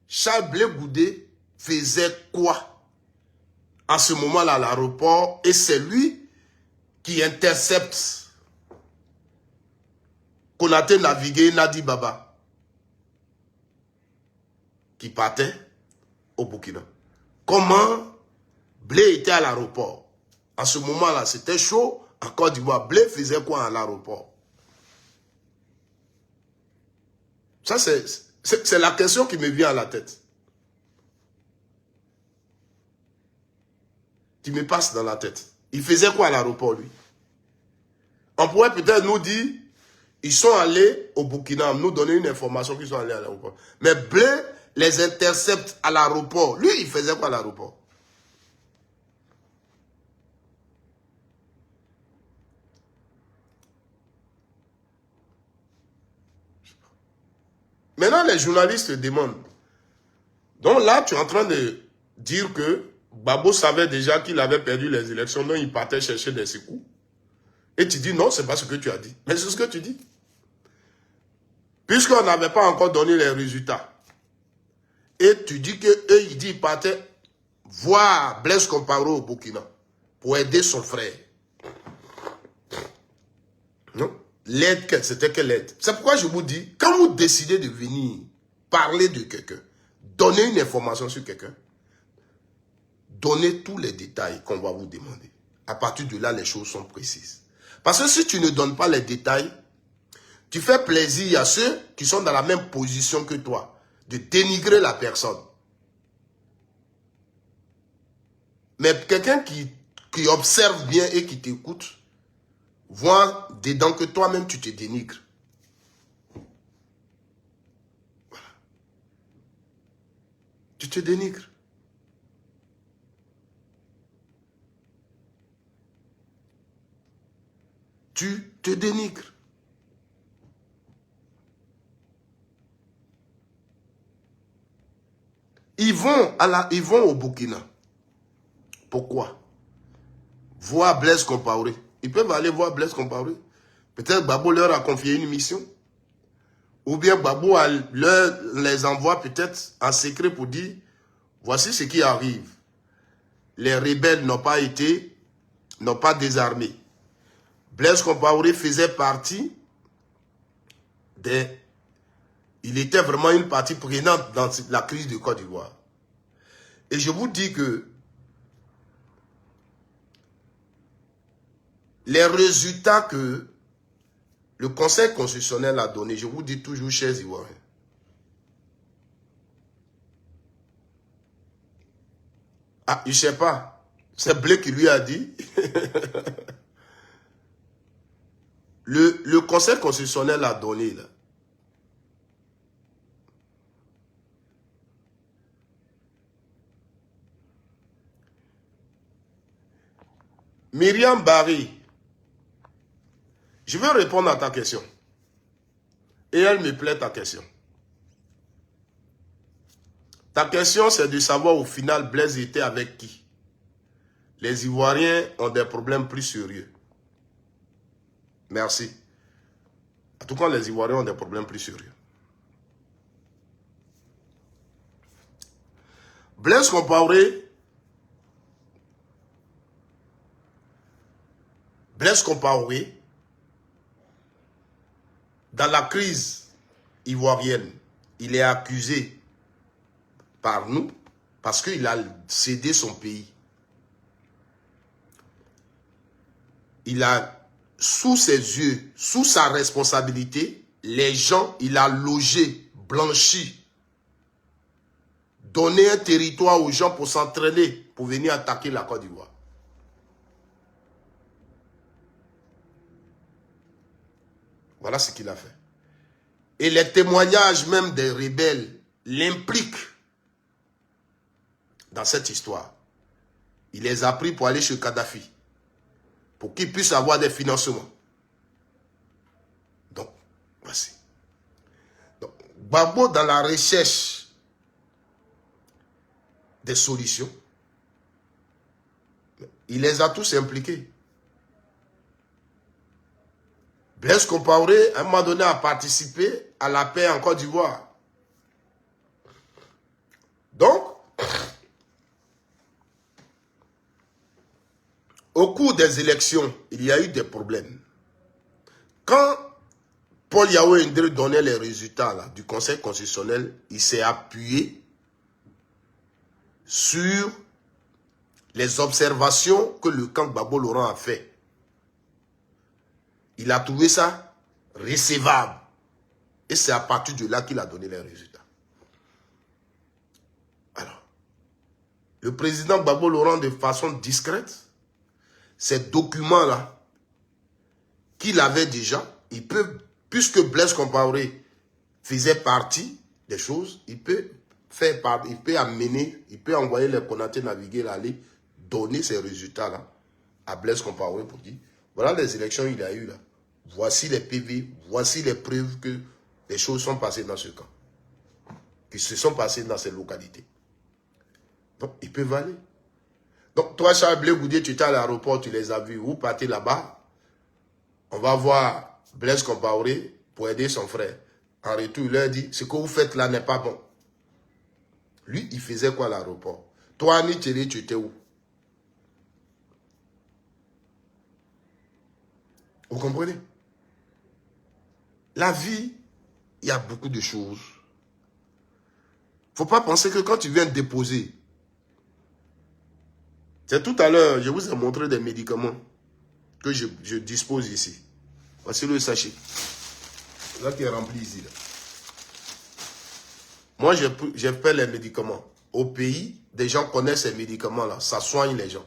Charles Blé Goudé faisait quoi à ce moment-là à l'aéroport? Et c'est lui qui intercepte Konaté Navigué Nadi Baba qui partait au Burkina. Comment Blé était à l'aéroport? À ce moment-là, c'était chaud en Côte d'Ivoire. Blé faisait quoi à l'aéroport? Ça, c'est la question qui me vient à la tête. Qui me passe dans la tête. Il faisait quoi à l'aéroport, lui? On pourrait peut-être nous dire, ils sont allés au Burkina, nous donner une information qu'ils sont allés à l'aéroport. Mais Blé les intercepte à l'aéroport. Lui, il faisait quoi à l'aéroport? Maintenant, les journalistes demandent. Donc là, tu es en train de dire que Gbagbo savait déjà qu'il avait perdu les élections, donc il partait chercher des secours. Et tu dis non, c'est pas ce que tu as dit. Mais c'est ce que tu dis. Puisqu'on n'avait pas encore donné les résultats. Et tu dis qu'eux, ils disent qu'ils partaient voir Blaise Compaoré au Burkina pour aider son frère. Non? L'aide, c'était quelle aide? C'est pourquoi je vous dis, quand vous décidez de venir parler de quelqu'un, donner une information sur quelqu'un, donnez tous les détails qu'on va vous demander. À partir de là, les choses sont précises. Parce que si tu ne donnes pas les détails, tu fais plaisir à ceux qui sont dans la même position que toi, de dénigrer la personne. Mais quelqu'un qui observe bien et qui t'écoute, voit dedans que toi-même tu te dénigres. Voilà. Tu te dénigres. Tu te dénigres. Ils vont au Burkina. Pourquoi? Voir Blaise Compaoré. Ils peuvent aller voir Blaise Compaoré. Peut-être Gbagbo leur a confié une mission. Ou bien Gbagbo les envoie peut-être en secret pour dire, voici ce qui arrive. Les rebelles n'ont pas désarmé. Blaise Compaoré faisait partie des... Il était vraiment une partie prenante dans la crise de Côte d'Ivoire. Et je vous dis que les résultats que le Conseil constitutionnel a donnés, je vous dis toujours, chers Ivoiriens, ah, je ne sais pas, c'est Blé qui lui a dit. le Conseil constitutionnel a donné, là. Myriam Barry Je vais répondre à ta question. Et elle me plaît ta question. Ta question, c'est de savoir au final, Blaise était avec qui? Les Ivoiriens ont des problèmes plus sérieux. Merci. En tout cas, les Ivoiriens ont des problèmes plus sérieux. Blaise Compaoré, dans la crise ivoirienne, il est accusé par nous parce qu'il a cédé son pays. Il a, sous ses yeux, sous sa responsabilité, les gens, il a logé, blanchi, donné un territoire aux gens pour s'entraîner, pour venir attaquer la Côte d'Ivoire. Voilà ce qu'il a fait. Et les témoignages même des rebelles l'impliquent dans cette histoire. Il les a pris pour aller chez Kadhafi, pour qu'il puisse avoir des financements. Donc, voici. Donc, Gbagbo, dans la recherche des solutions, il les a tous impliqués. Blaise Compaoré, à un moment donné, a participé à la paix en Côte d'Ivoire. Donc, au cours des élections, il y a eu des problèmes. Quand Paul Yahweh Indri donnait les résultats là, du Conseil constitutionnel, il s'est appuyé sur les observations que le camp Gbagbo Laurent a fait. Il a trouvé ça recevable. Et c'est à partir de là qu'il a donné les résultats. Alors, le président Gbagbo Laurent, de façon discrète, ces documents-là, qu'il avait déjà, il peut, puisque Blaise Compaoré faisait partie des choses, il peut faire part, il peut amener, il peut envoyer les Konaté naviguer aller donner ces résultats-là à Blaise Compaoré pour dire, voilà les élections qu'il y a eu là. Voici les PV, voici les preuves que les choses sont passées dans ce camp. Qui se sont passées dans ces localités. Donc, ils peuvent aller. Donc, toi, Charles Blé Goudé, tu étais à l'aéroport, tu les as vus. Vous partez là-bas. On va voir Blaise Compaoré pour aider son frère. En retour, il leur dit, ce que vous faites là n'est pas bon. Lui, il faisait quoi à l'aéroport? Toi, Annie Thierry, tu étais où? Vous comprenez? La vie, il y a beaucoup de choses. Il ne faut pas penser que quand tu viens déposer, c'est tout à l'heure, je vous ai montré des médicaments que je dispose ici. Voici le sachet. Là qui est rempli ici. Là. Moi, j'ai fait les médicaments. Au pays, des gens connaissent ces médicaments-là. Ça soigne les gens.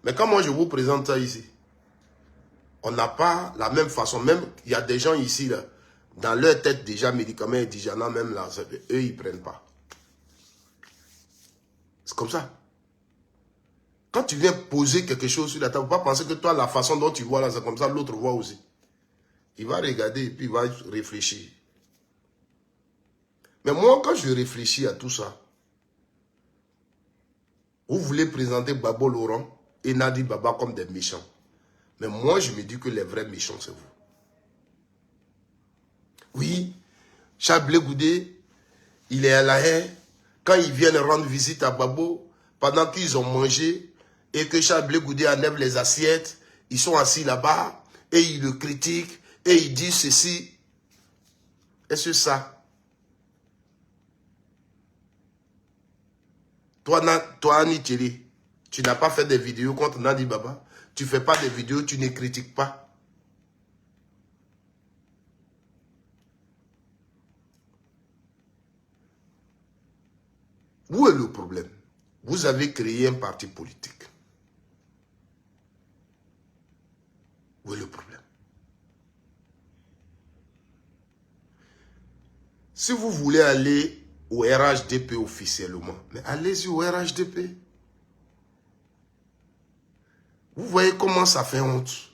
Mais quand moi, je vous présente ça ici, on n'a pas la même façon. Même, il y a des gens ici, là, dans leur tête, déjà, médicaments indigènes, même là, eux, ils ne prennent pas. C'est comme ça. Quand tu viens poser quelque chose sur la table, il ne faut pas penser que toi, la façon dont tu vois là, c'est comme ça, l'autre voit aussi. Il va regarder et puis il va réfléchir. Mais moi, quand je réfléchis à tout ça, vous voulez présenter Gbagbo Laurent et Nadi Baba comme des méchants. Mais moi, je me dis que les vrais méchants, c'est vous. Oui, Charles Blé Goudé, il est à la haie. Quand ils viennent rendre visite à Gbagbo, pendant qu'ils ont mangé et que Charles Blé Goudé enlève les assiettes, ils sont assis là-bas et ils le critiquent et ils disent ceci. Est-ce ça? Toi, Annie Thierry, tu n'as pas fait des vidéos contre Nadi Baba. Tu ne fais pas des vidéos, tu ne critiques pas. Où est le problème? Vous avez créé un parti politique. Où est le problème? Si vous voulez aller au RHDP officiellement, mais allez-y au RHDP. Vous voyez comment ça fait honte.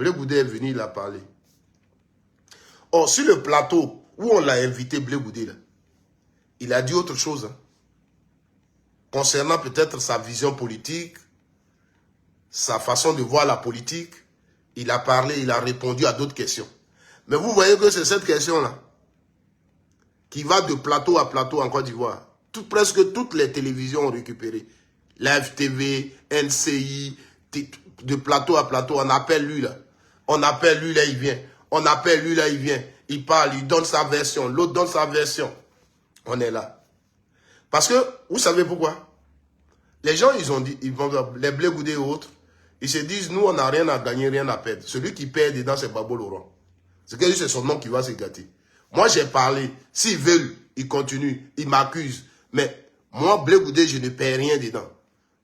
Blé Goudé est venu, il a parlé. Or, sur le plateau où on l'a invité, Blé Goudé, là, il a dit autre chose. Hein, concernant peut-être sa vision politique, sa façon de voir la politique. Il a parlé, il a répondu à d'autres questions. Mais vous voyez que c'est cette question-là qui va de plateau à plateau en Côte d'Ivoire. Presque toutes les télévisions ont récupéré. Live TV, NCI, de plateau à plateau, on appelle lui là. On appelle lui là, il vient. On appelle lui là, il vient. Il parle, il donne sa version. L'autre donne sa version. On est là. Parce que, vous savez pourquoi? Les gens, ils ont dit, les Blé Goudé et autres, ils se disent, nous, on n'a rien à gagner, rien à perdre. Celui qui perd dedans, c'est Gbagbo Laurent. C'est son nom qui va se gâter. Moi, j'ai parlé. S'ils veulent, ils continuent. Ils m'accusent. Mais moi, Blé Goudé, je ne perds rien dedans.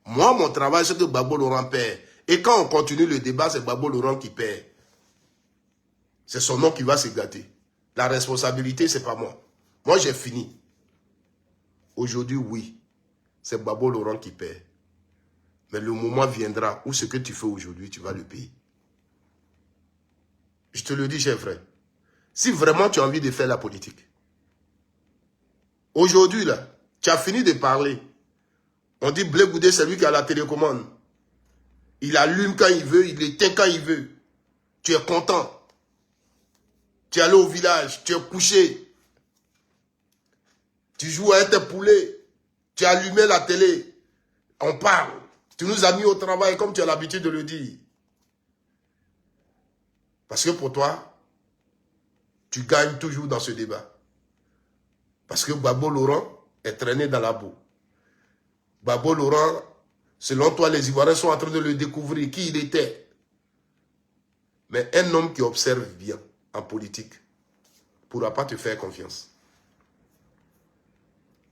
Moi, mon travail, c'est que Gbagbo Laurent perd. Et quand on continue le débat, c'est Gbagbo Laurent qui perd. C'est son nom qui va se gâter. La responsabilité, c'est pas moi. Moi, j'ai fini. Aujourd'hui, oui, c'est Gbagbo Laurent qui perd. Mais le moment viendra où ce que tu fais aujourd'hui, tu vas le payer. Je te le dis, cher frère. Si vraiment tu as envie de faire la politique, aujourd'hui, là, tu as fini de parler. On dit Blé Goudé, c'est lui qui a la télécommande. Il allume quand il veut, il éteint quand il veut. Tu es content. Tu es allé au village, tu es couché. Tu joues avec tes poulets. Tu as allumé la télé. On parle. Tu nous as mis au travail comme tu as l'habitude de le dire. Parce que pour toi, tu gagnes toujours dans ce débat. Parce que Gbagbo Laurent est traîné dans la boue. Gbagbo Laurent, selon toi, les Ivoiriens sont en train de le découvrir, qui il était. Mais un homme qui observe bien en politique ne pourra pas te faire confiance.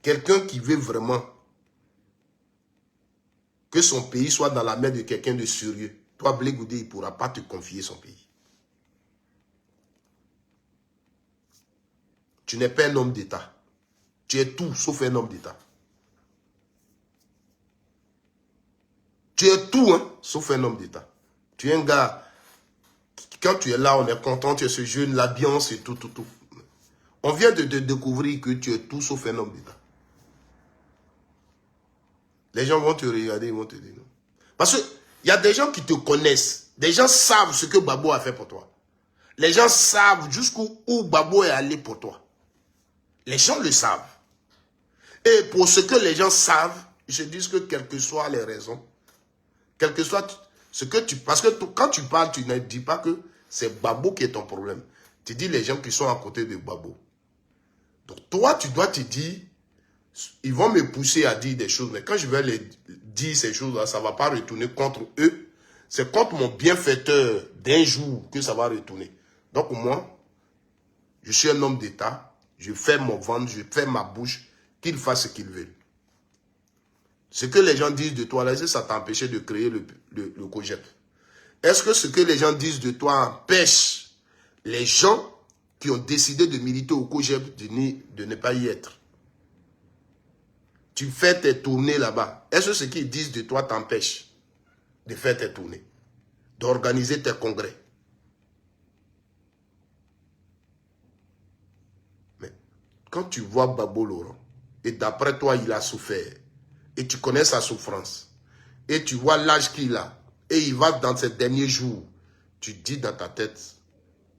Quelqu'un qui veut vraiment que son pays soit dans la main de quelqu'un de sérieux, toi, Blé Goudé, il ne pourra pas te confier son pays. Tu n'es pas un homme d'État. Tu es tout sauf un homme d'État. Tu es tout, hein, sauf un homme d'État. Tu es un gars, quand tu es là, on est content, tu es ce jeune, l'ambiance et tout. On vient de te découvrir que tu es tout sauf un homme d'État. Les gens vont te regarder, ils vont te dire non. Parce qu'il y a des gens qui te connaissent. Des gens savent ce que Gbagbo a fait pour toi. Les gens savent jusqu'où Gbagbo est allé pour toi. Les gens le savent. Et pour ce que les gens savent, ils se disent que quelles que soient les raisons, quel que soit ce que tu... Parce que quand tu parles, tu ne dis pas que c'est Gbagbo qui est ton problème. Tu dis les gens qui sont à côté de Gbagbo. Donc toi, tu dois te dire, ils vont me pousser à dire des choses, mais quand je vais les dire ces choses-là, ça ne va pas retourner contre eux. C'est contre mon bienfaiteur d'un jour que ça va retourner. Donc moi, je suis un homme d'État, je fais mon ventre, je fais ma bouche, qu'ils fassent ce qu'ils veulent. Ce que les gens disent de toi, là, ça t'a empêché de créer le COJEP. Est-ce que ce que les gens disent de toi empêche les gens qui ont décidé de militer au COJEP de ne pas y être? Tu fais tes tournées là-bas. Est-ce que ce qu'ils disent de toi t'empêche de faire tes tournées, d'organiser tes congrès? Mais quand tu vois Gbagbo Laurent, et d'après toi, il a souffert, et tu connais sa souffrance, et tu vois l'âge qu'il a, et il va dans ses derniers jours, tu dis dans ta tête,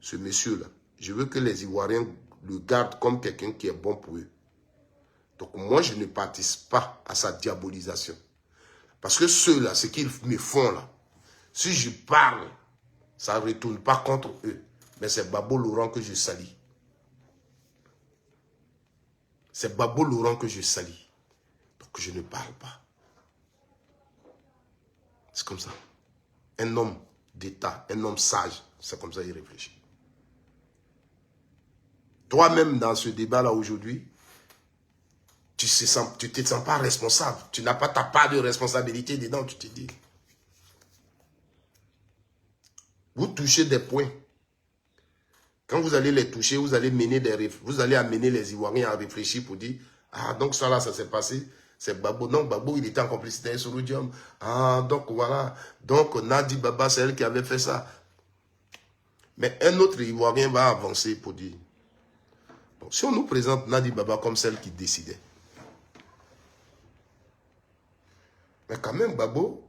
ce monsieur-là, je veux que les Ivoiriens le gardent comme quelqu'un qui est bon pour eux. Donc moi, je ne participe pas à sa diabolisation. Parce que ceux-là, ce qu'ils me font là, si je parle, ça ne retourne pas contre eux. Mais c'est Gbagbo Laurent que je salis. C'est Gbagbo Laurent que je salis. Donc je ne parle pas. C'est comme ça. Un homme d'État, un homme sage, c'est comme ça qu'il réfléchit. Toi-même, dans ce débat-là aujourd'hui, tu ne te sens pas responsable. Tu n'as pas ta part de responsabilité dedans, tu te dis. Vous touchez des points. Quand vous allez les toucher, vous allez amener les Ivoiriens à réfléchir pour dire, ah, donc ça là, ça s'est passé. C'est Gbagbo. Non, Gbagbo, il était en complicité sur l'Odium. Ah, donc voilà. Donc Nadi Baba, c'est elle qui avait fait ça. Mais un autre Ivoirien va avancer pour dire, bon, si on nous présente Nadi Baba comme celle qui décidait, mais quand même Gbagbo,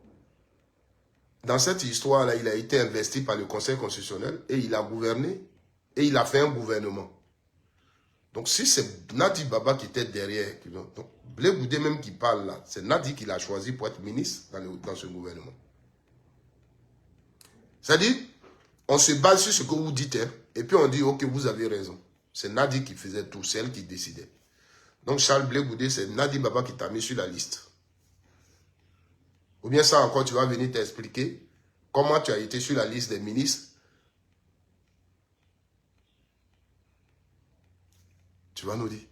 dans cette histoire-là, il a été investi par le Conseil constitutionnel et il a gouverné et il a fait un gouvernement. Donc si c'est Nadi Baba qui était derrière, donc Blé Goudé même qui parle là, c'est Nadi qui l'a choisi pour être ministre dans ce gouvernement. C'est-à-dire, on se base sur ce que vous dites, hein, et puis on dit, ok, vous avez raison. C'est Nadi qui faisait tout, c'est elle qui décidait. Donc Charles Blé Goudé, c'est Nadi Baba qui t'a mis sur la liste. Ou bien ça encore, tu vas venir t'expliquer comment tu as été sur la liste des ministres. Tu vas nous dire.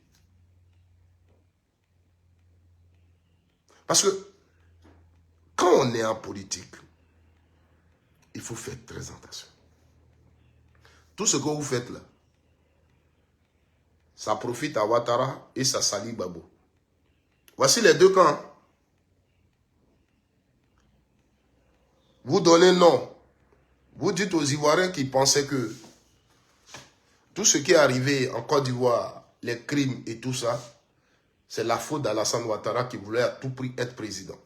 Parce que quand on est en politique, il faut faire très attention. Tout ce que vous faites là, ça profite à Ouattara et ça salit Gbagbo. Voici les deux camps. Vous donnez non. Vous dites aux Ivoiriens qui pensaient que tout ce qui est arrivé en Côte d'Ivoire, les crimes et tout ça, c'est la faute d'Alassane Ouattara qui voulait à tout prix être président.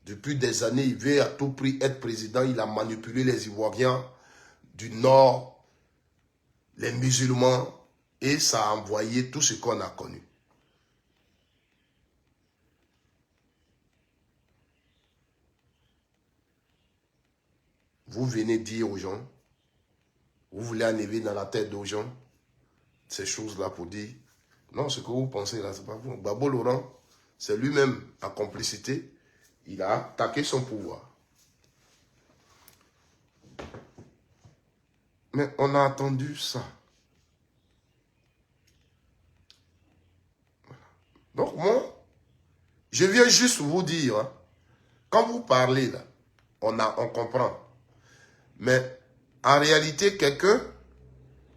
Depuis des années, il veut à tout prix être président. Il a manipulé les Ivoiriens du Nord, les musulmans, et ça a envoyé tout ce qu'on a connu. Vous venez dire aux gens, vous voulez enlever dans la tête aux gens ces choses-là pour dire, non, ce que vous pensez là, c'est pas vous. Gbagbo Laurent, c'est lui-même, en complicité, il a attaqué son pouvoir. Mais on a attendu ça. Donc moi, je viens juste vous dire, hein, quand vous parlez là, on comprend. Mais en réalité, quelqu'un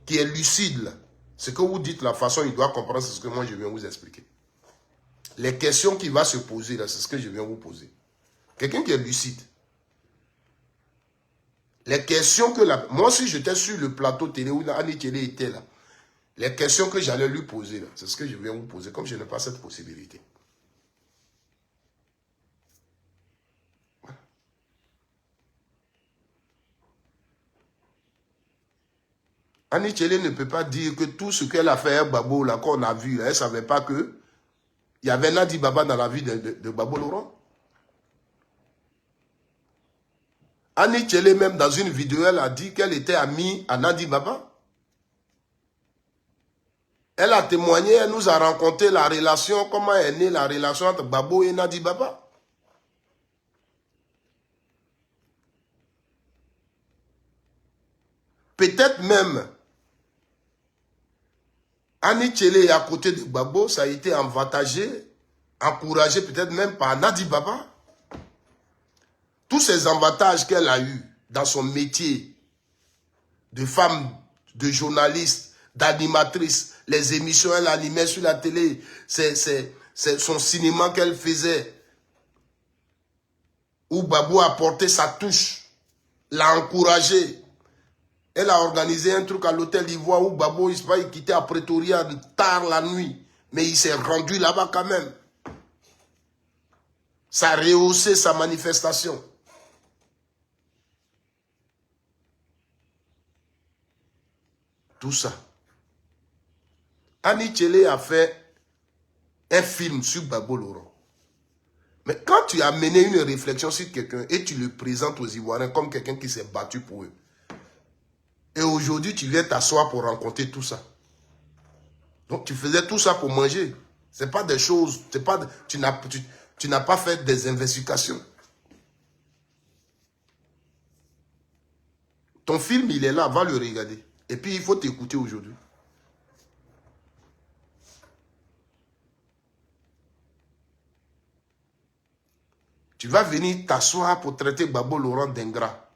qui est lucide là, ce que vous dites, la façon il doit comprendre, c'est ce que moi je viens vous expliquer. Les questions qu'il va se poser là, c'est ce que je viens vous poser. Quelqu'un qui est lucide. Les questions que moi si j'étais sur le plateau télé où Annie Télé était là, les questions que j'allais lui poser là, c'est ce que je viens vous poser, comme je n'ai pas cette possibilité. Annie Télé ne peut pas dire que tout ce qu'elle a fait à Gbagbo là, qu'on a vu, là, elle ne savait pas que il y avait Nadi Baba dans la vie de Gbagbo Laurent. Annie Télé, même dans une vidéo, elle a dit qu'elle était amie à Nadi Baba. Elle a témoigné, elle nous a raconté la relation, comment est née la relation entre Gbagbo et Nadi Baba. Peut-être même, Annie Télé à côté de Gbagbo, ça a été avantagé, encouragé peut-être même par Nadi Baba. Tous ces avantages qu'elle a eus dans son métier de femme, de journaliste, d'animatrice, les émissions qu'elle animait sur la télé, c'est son cinéma qu'elle faisait, où Gbagbo a porté sa touche, l'a encouragé. Elle a organisé un truc à l'hôtel d'Ivoire où Gbagbo il quittait à Pretoria tard la nuit, mais il s'est rendu là-bas quand même. Ça a rehaussé sa manifestation. Tout ça. Annie Télé a fait un film sur Gbagbo Laurent. Mais quand tu as mené une réflexion sur quelqu'un et tu le présentes aux Ivoiriens comme quelqu'un qui s'est battu pour eux, et aujourd'hui tu viens t'asseoir pour rencontrer tout ça. Donc tu faisais tout ça pour manger. Ce n'est pas des choses, tu n'as pas fait des investigations. Ton film, il est là, va le regarder. Et puis, il faut t'écouter aujourd'hui. Tu vas venir t'asseoir pour traiter Gbagbo Laurent d'ingrat.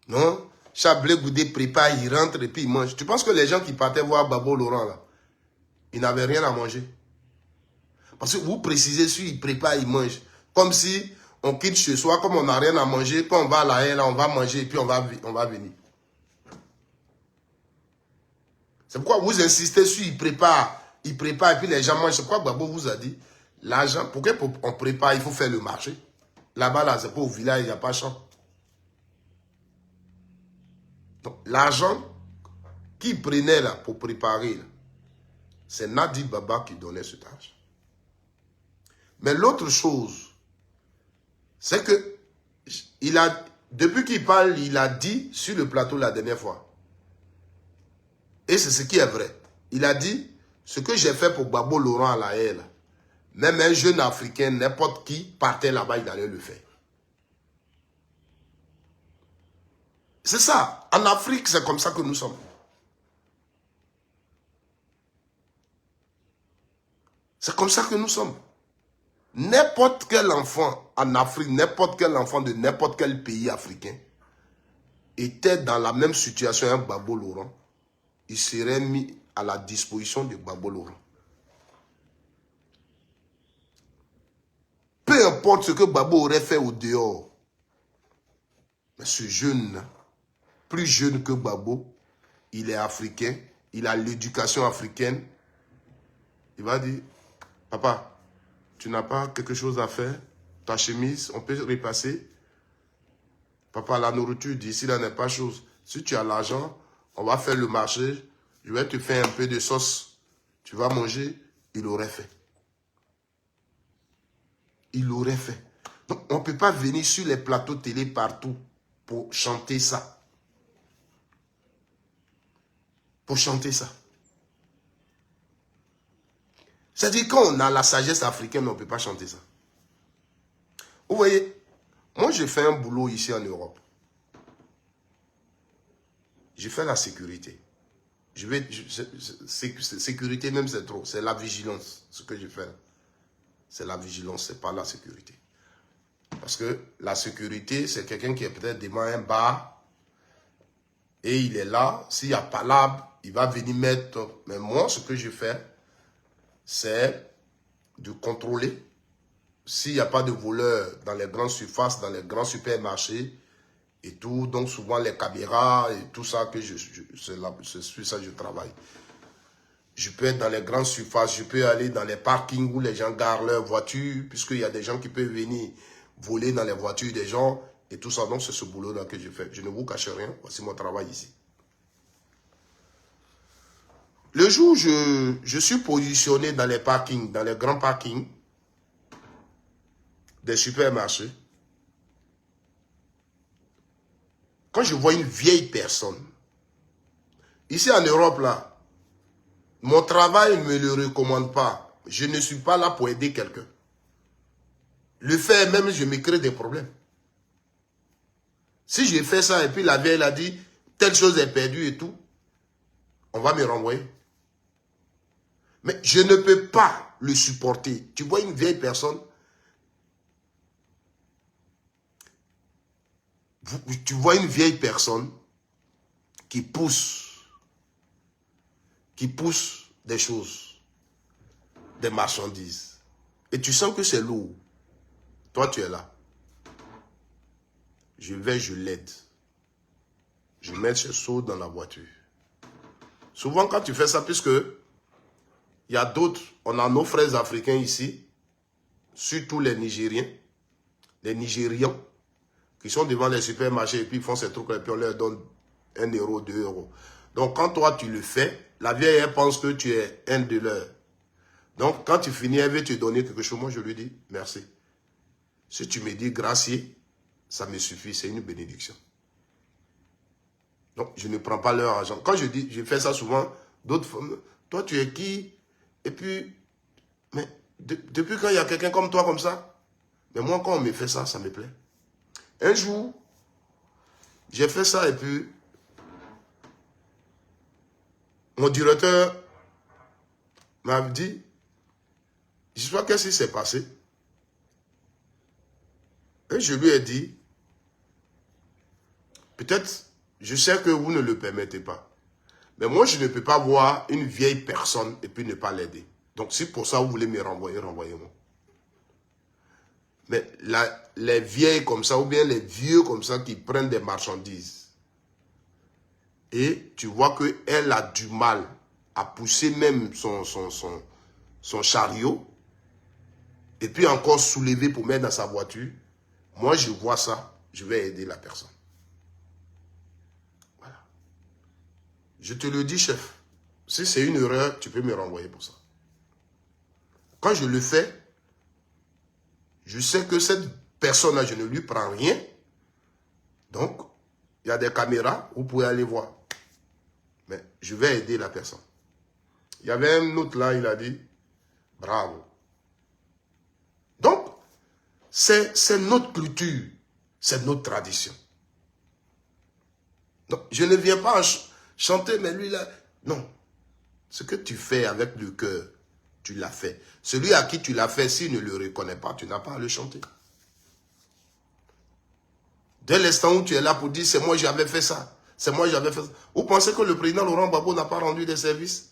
Non? Chablé Goudé prépare, il rentre et puis il mange. Tu penses que les gens qui partaient voir Gbagbo Laurent, là, ils n'avaient rien à manger? Parce que vous précisez sur il prépare, il mange. Comme si On quitte chez soi, comme on n'a rien à manger. Quand on va à la haine, on va manger et puis on va venir. C'est pourquoi vous insistez sur il prépare et puis les gens mangent. C'est pourquoi Gbagbo vous a dit, l'argent, pourquoi on prépare, il faut faire le marché. Là-bas, là, c'est pas au village, il n'y a pas champ. Donc, l'argent qu'il prenait là pour préparer, c'est Nadi Baba qui donnait cet argent. Mais l'autre chose, c'est que depuis qu'il parle, il a dit sur le plateau la dernière fois. Et c'est ce qui est vrai. Il a dit, ce que j'ai fait pour Gbagbo Laurent à la haine, même un jeune Africain, n'importe qui, partait là-bas, il allait le faire. C'est ça. En Afrique, c'est comme ça que nous sommes. C'est comme ça que nous sommes. N'importe quel enfant en Afrique, n'importe quel enfant de n'importe quel pays africain était dans la même situation qu'un Gbagbo Laurent, il serait mis à la disposition de Gbagbo Laurent. Peu importe ce que Gbagbo aurait fait au dehors, mais ce jeune, plus jeune que Gbagbo, il est africain, il a l'éducation africaine, il va dire, papa, tu n'as pas quelque chose à faire, ta chemise, on peut repasser. Papa, la nourriture d'ici là n'est pas chose. Si tu as l'argent, on va faire le marché, je vais te faire un peu de sauce, tu vas manger. Il aurait fait. Il aurait fait. Donc, on ne peut pas venir sur les plateaux télé partout pour chanter ça. Pour chanter ça. C'est-à-dire qu'on a la sagesse africaine, on ne peut pas chanter ça. Vous voyez, moi j'ai fait un boulot ici en Europe. J'ai fait la sécurité. Sécurité même c'est trop, c'est la vigilance, ce que je fais. C'est la vigilance, c'est pas la sécurité. Parce que la sécurité, c'est quelqu'un qui est peut-être devant un bar et il est là, s'il n'y a pas l'arbre, il va venir mettre... Mais moi, ce que je fais, c'est de contrôler. S'il n'y a pas de voleurs dans les grandes surfaces, dans les grands supermarchés et tout, donc souvent les caméras et tout ça, c'est sur ça que je travaille. Je peux être dans les grandes surfaces, je peux aller dans les parkings où les gens garent leurs voitures, puisqu'il y a des gens qui peuvent venir voler dans les voitures des gens et tout ça. Donc c'est ce boulot-là que je fais. Je ne vous cache rien, voici mon travail ici. Le jour où je suis positionné dans les parkings, dans les grands parkings des supermarchés, quand je vois une vieille personne, ici en Europe là, mon travail ne me le recommande pas. Je ne suis pas là pour aider quelqu'un. Le faire même, je me crée des problèmes. Si je fais ça et puis la vieille a dit, telle chose est perdue et tout, on va me renvoyer. Mais je ne peux pas le supporter. Tu vois une vieille personne, tu vois une vieille personne qui pousse des choses, des marchandises. Et tu sens que c'est lourd. Toi, tu es là. Je vais, je l'aide. Je mets ce seau dans la voiture. Souvent, quand tu fais ça, puisque il y a d'autres, on a nos frères africains ici, surtout les Nigériens, les Nigérians, qui sont devant les supermarchés et puis ils font ces trucs et puis on leur donne 1 euro, 2 euros. Donc, quand toi, tu le fais, la vieille, elle pense que tu es un de leurs. Donc, quand tu finis, elle veut te donner quelque chose. Moi, je lui dis, merci. Si tu me dis gracier, ça me suffit, c'est une bénédiction. Donc, je ne prends pas leur argent. Quand je dis, je fais ça souvent, d'autres femmes, toi, tu es qui? Et puis, mais depuis quand il y a quelqu'un comme toi, comme ça, mais moi, quand on me fait ça, ça me plaît. Un jour, j'ai fait ça et puis, mon directeur m'a dit, je sais pas qu'est-ce qui s'est passé. Et je lui ai dit, peut-être, je sais que vous ne le permettez pas. Mais moi, je ne peux pas voir une vieille personne et puis ne pas l'aider. Donc, si pour ça, vous voulez me renvoyer, renvoyez-moi. Mais les vieilles comme ça, ou bien les vieux comme ça qui prennent des marchandises. Et tu vois qu'elle a du mal à pousser même son chariot. Et puis encore soulever pour mettre dans sa voiture. Moi, je vois ça, je vais aider la personne. Voilà. Je te le dis, chef. Si c'est une erreur, tu peux me renvoyer pour ça. Quand je le fais, je sais que cette personne-là, je ne lui prends rien. Donc, il y a des caméras, vous pouvez aller voir. Mais je vais aider la personne. Il y avait un autre là, il a dit, bravo. Donc, c'est notre culture, c'est notre tradition. Donc, je ne viens pas chanter, mais lui là, non. Ce que tu fais avec le cœur, tu l'as fait. Celui à qui tu l'as fait, s'il ne le reconnaît pas, tu n'as pas à le chanter. Dès l'instant où tu es là pour dire, c'est moi j'avais fait ça, c'est moi j'avais fait ça. Vous pensez que le président Laurent Gbagbo n'a pas rendu des services?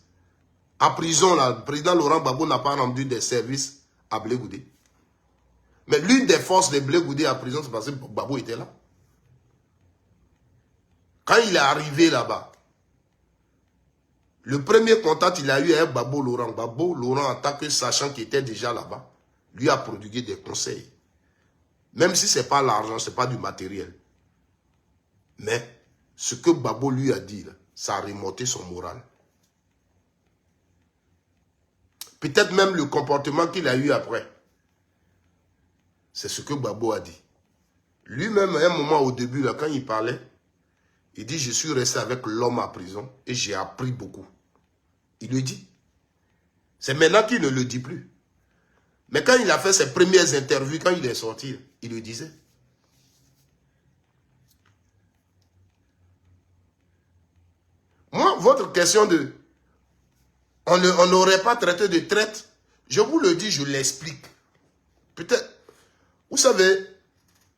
À prison, là, le président Laurent Gbagbo n'a pas rendu des services à Blé Goudé. Mais l'une des forces de Blé Goudé à prison, c'est parce que Gbagbo était là. Quand il est arrivé là-bas, le premier contact il a eu avec Gbagbo Laurent. Gbagbo Laurent, en tant que sachant qu'il était déjà là-bas, lui a prodigué des conseils. Même si ce n'est pas l'argent, ce n'est pas du matériel. Mais ce que Gbagbo lui a dit, là, ça a remonté son moral. Peut-être même le comportement qu'il a eu après. C'est ce que Gbagbo a dit. Lui-même, à un moment au début, là, quand il parlait, il dit, je suis resté avec l'homme à prison et j'ai appris beaucoup. Il le dit. C'est maintenant qu'il ne le dit plus. Mais quand il a fait ses premières interviews, quand il est sorti, il le disait. Moi, votre question de... On n'aurait pas traité de traite. Je vous le dis, je l'explique. Peut-être... Vous savez,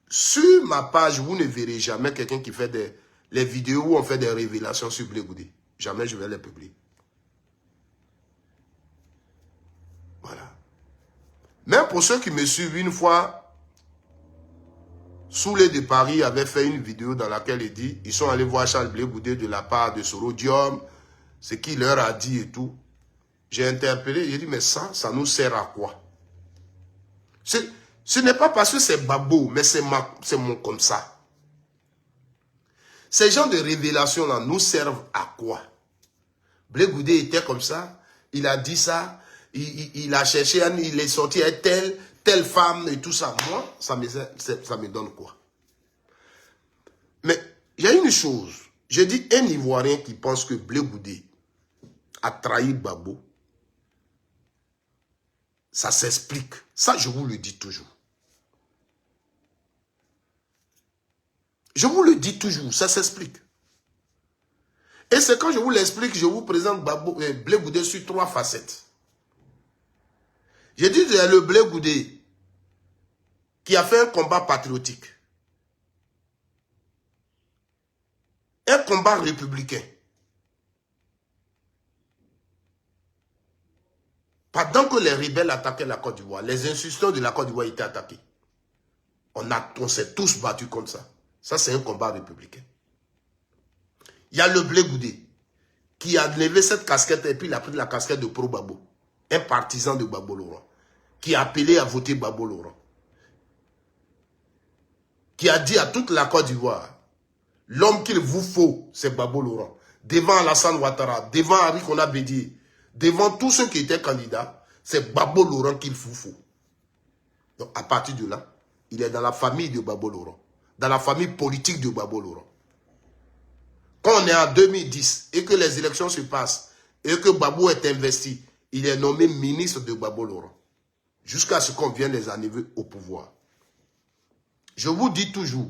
sur ma page, vous ne verrez jamais quelqu'un qui fait les vidéos où on fait des révélations sur Blé Goudé. Jamais je vais les publier. Voilà. Même pour ceux qui me suivent, une fois, Soulé de Paris avait fait une vidéo dans laquelle il dit, ils sont allés voir Charles Blé Goudé de la part de Sorodium, ce qu'il leur a dit et tout. J'ai interpellé, j'ai dit, mais ça nous sert à quoi? Ce n'est pas parce que c'est Babo, mais c'est mon comme ça. Ces gens de révélation-là nous servent à quoi? Blé Goudé était comme ça, il a dit ça, il a cherché, il est sorti avec telle femme et tout ça. Moi, ça me donne quoi? Mais il y a une chose, je dis un Ivoirien qui pense que Blé Goudé a trahi Babo, ça s'explique. Ça, je vous le dis toujours. Je vous le dis toujours, ça s'explique. Et c'est quand je vous l'explique, je vous présente Blé Goudé sur 3 facettes. J'ai dit qu'il y a le Blé Goudé qui a fait un combat patriotique. Un combat républicain. Pendant que les rebelles attaquaient la Côte d'Ivoire, les institutions de la Côte d'Ivoire étaient attaquées. On s'est tous battus comme ça. Ça, c'est un combat républicain. Il y a le Blé Goudé qui a levé cette casquette et puis il a pris la casquette de pro-Gbagbo. Un partisan de Gbagbo Laurent. Qui a appelé à voter Gbagbo Laurent. Qui a dit à toute la Côte d'Ivoire, l'homme qu'il vous faut, c'est Gbagbo Laurent. Devant Alassane Ouattara, devant Henri Konan Bédié, devant tous ceux qui étaient candidats, c'est Gbagbo Laurent qu'il vous faut. Donc à partir de là, il est dans la famille de Gbagbo Laurent. Dans la famille politique de Gbagbo Laurent. Quand on est en 2010 et que les élections se passent et que Gbagbo est investi, il est nommé ministre de Gbagbo Laurent. Jusqu'à ce qu'on vienne les arriver au pouvoir. Je vous dis toujours,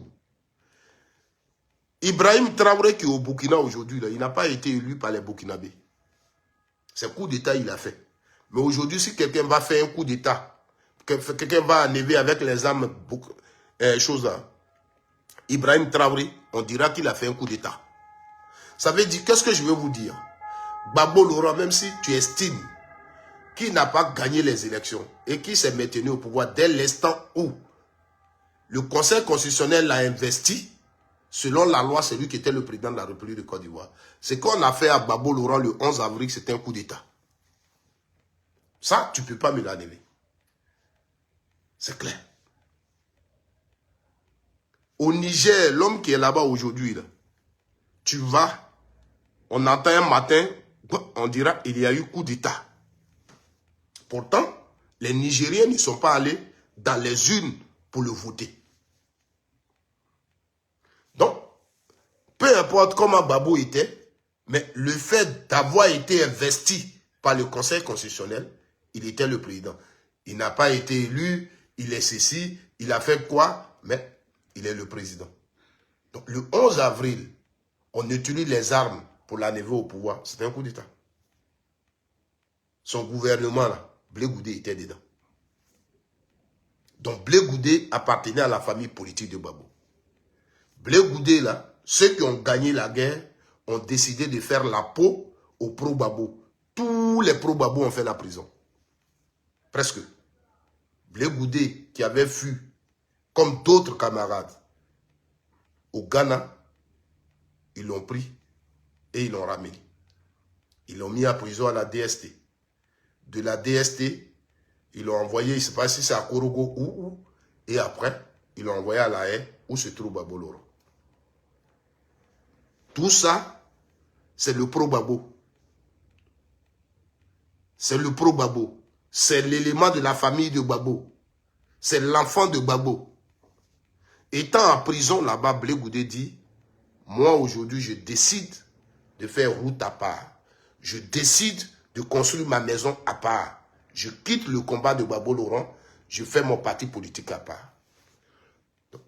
Ibrahim Traoré qui est au Burkina aujourd'hui, il n'a pas été élu par les Burkinabés. C'est coup d'État il a fait. Mais aujourd'hui, si quelqu'un va faire un coup d'État, quelqu'un va enlever avec les armes, choses là, Ibrahim Traoré, on dira qu'il a fait un coup d'État. Ça veut dire, qu'est-ce que je veux vous dire? Gbagbo Laurent, même si tu estimes qu'il n'a pas gagné les élections et qu'il s'est maintenu au pouvoir dès l'instant où Le Conseil constitutionnel l'a investi. Selon la loi, c'est lui qui était le président de la République de Côte d'Ivoire. Ce qu'on a fait à Gbagbo Laurent le 11 avril, c'était un coup d'État. Ça, tu ne peux pas me l'enlever. C'est clair. Au Niger, l'homme qui est là-bas aujourd'hui, là, tu vas, on entend un matin, on dira il y a eu coup d'État. Pourtant, les Nigériens ne sont pas allés dans les urnes pour le voter. Donc, peu importe comment Gbagbo était, mais le fait d'avoir été investi par le Conseil constitutionnel, il était le président. Il n'a pas été élu, il est ceci, il a fait quoi, mais il est le président. Donc, le 11 avril, on utilise les armes pour l'enlever au pouvoir. C'était un coup d'État. Son gouvernement, là, Blé Goudé était dedans. Donc, Blé Goudé appartenait à la famille politique de Gbagbo. Blé Goudé, là, ceux qui ont gagné la guerre ont décidé de faire la peau aux pro-Gbagbo. Tous les pro-Gbagbo ont fait la prison. Presque. Blé Goudé, qui avait fui, comme d'autres camarades, au Ghana, ils l'ont pris et ils l'ont ramené. Ils l'ont mis à prison à la DST. De la DST, ils l'ont envoyé, je ne sais pas si c'est à Korogo ou où, et après, ils l'ont envoyé à La Haye, où se trouve Gbagbo Laurent. Tout ça, c'est le pro-Gbagbo. C'est le pro-Gbagbo. C'est l'élément de la famille de Gbagbo. C'est l'enfant de Gbagbo. Étant en prison là-bas, Blé Goudé dit, moi aujourd'hui, je décide de faire route à part. Je décide de construire ma maison à part. Je quitte le combat de Gbagbo Laurent. Je fais mon parti politique à part. Donc,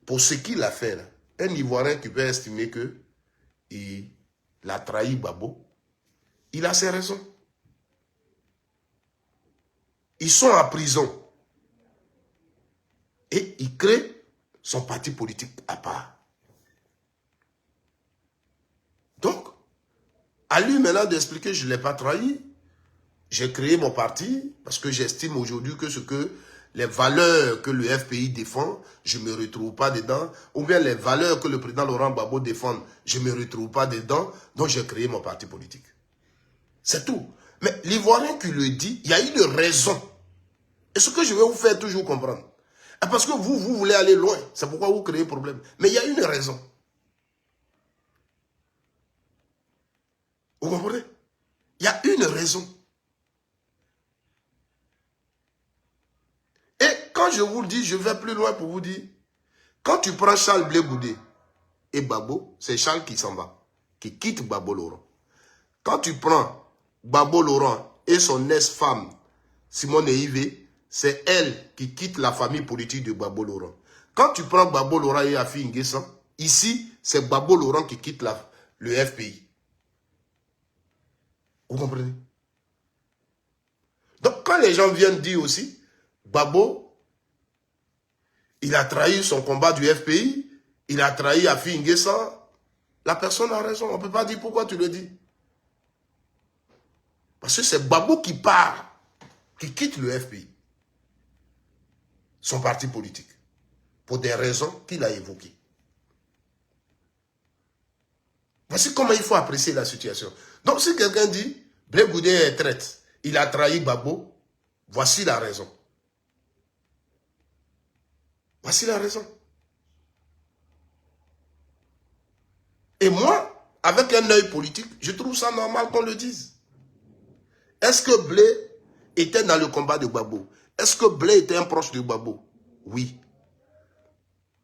pour ce qu'il a fait, là, un Ivoirien qui peut estimer qu'il a trahi Gbagbo, il a ses raisons. Ils sont en prison. Et il crée son parti politique à part. Donc, à lui maintenant d'expliquer, je ne l'ai pas trahi. J'ai créé mon parti parce que j'estime aujourd'hui que les valeurs que le FPI défend, je ne me retrouve pas dedans. Ou bien les valeurs que le président Laurent Gbagbo défend, je ne me retrouve pas dedans. Donc j'ai créé mon parti politique. C'est tout. Mais l'Ivoirien qui le dit, il y a une raison. Et ce que je vais vous faire toujours comprendre. Parce que vous voulez aller loin. C'est pourquoi vous créez problème. Mais il y a une raison. Vous comprenez? Il y a une raison. Et quand je vous le dis, je vais plus loin pour vous dire, quand tu prends Charles Blé Goudé et Gbagbo, c'est Charles qui s'en va, qui quitte Gbagbo Laurent. Quand tu prends Gbagbo Laurent et son ex-femme, Simone Yves, c'est elle qui quitte la famille politique de Gbagbo Laurent. Quand tu prends Gbagbo Laurent et Afi N'Guessan, ici, c'est Gbagbo Laurent qui quitte le FPI. Vous comprenez? Donc, quand les gens viennent dire aussi, Gbagbo, il a trahi son combat du FPI, il a trahi Afi N'Guessan, la personne a raison. On ne peut pas dire pourquoi tu le dis. Parce que c'est Gbagbo qui part, qui quitte le FPI, son parti politique, pour des raisons qu'il a évoquées. Voici comment il faut apprécier la situation. Donc si quelqu'un dit, Blé Goudé est traître, il a trahi Gbagbo, voici la raison. Voici la raison. Et moi, avec un œil politique, je trouve ça normal qu'on le dise. Est-ce que Blé était dans le combat de Gbagbo? Est-ce que Blé était un proche de Gbagbo? Oui.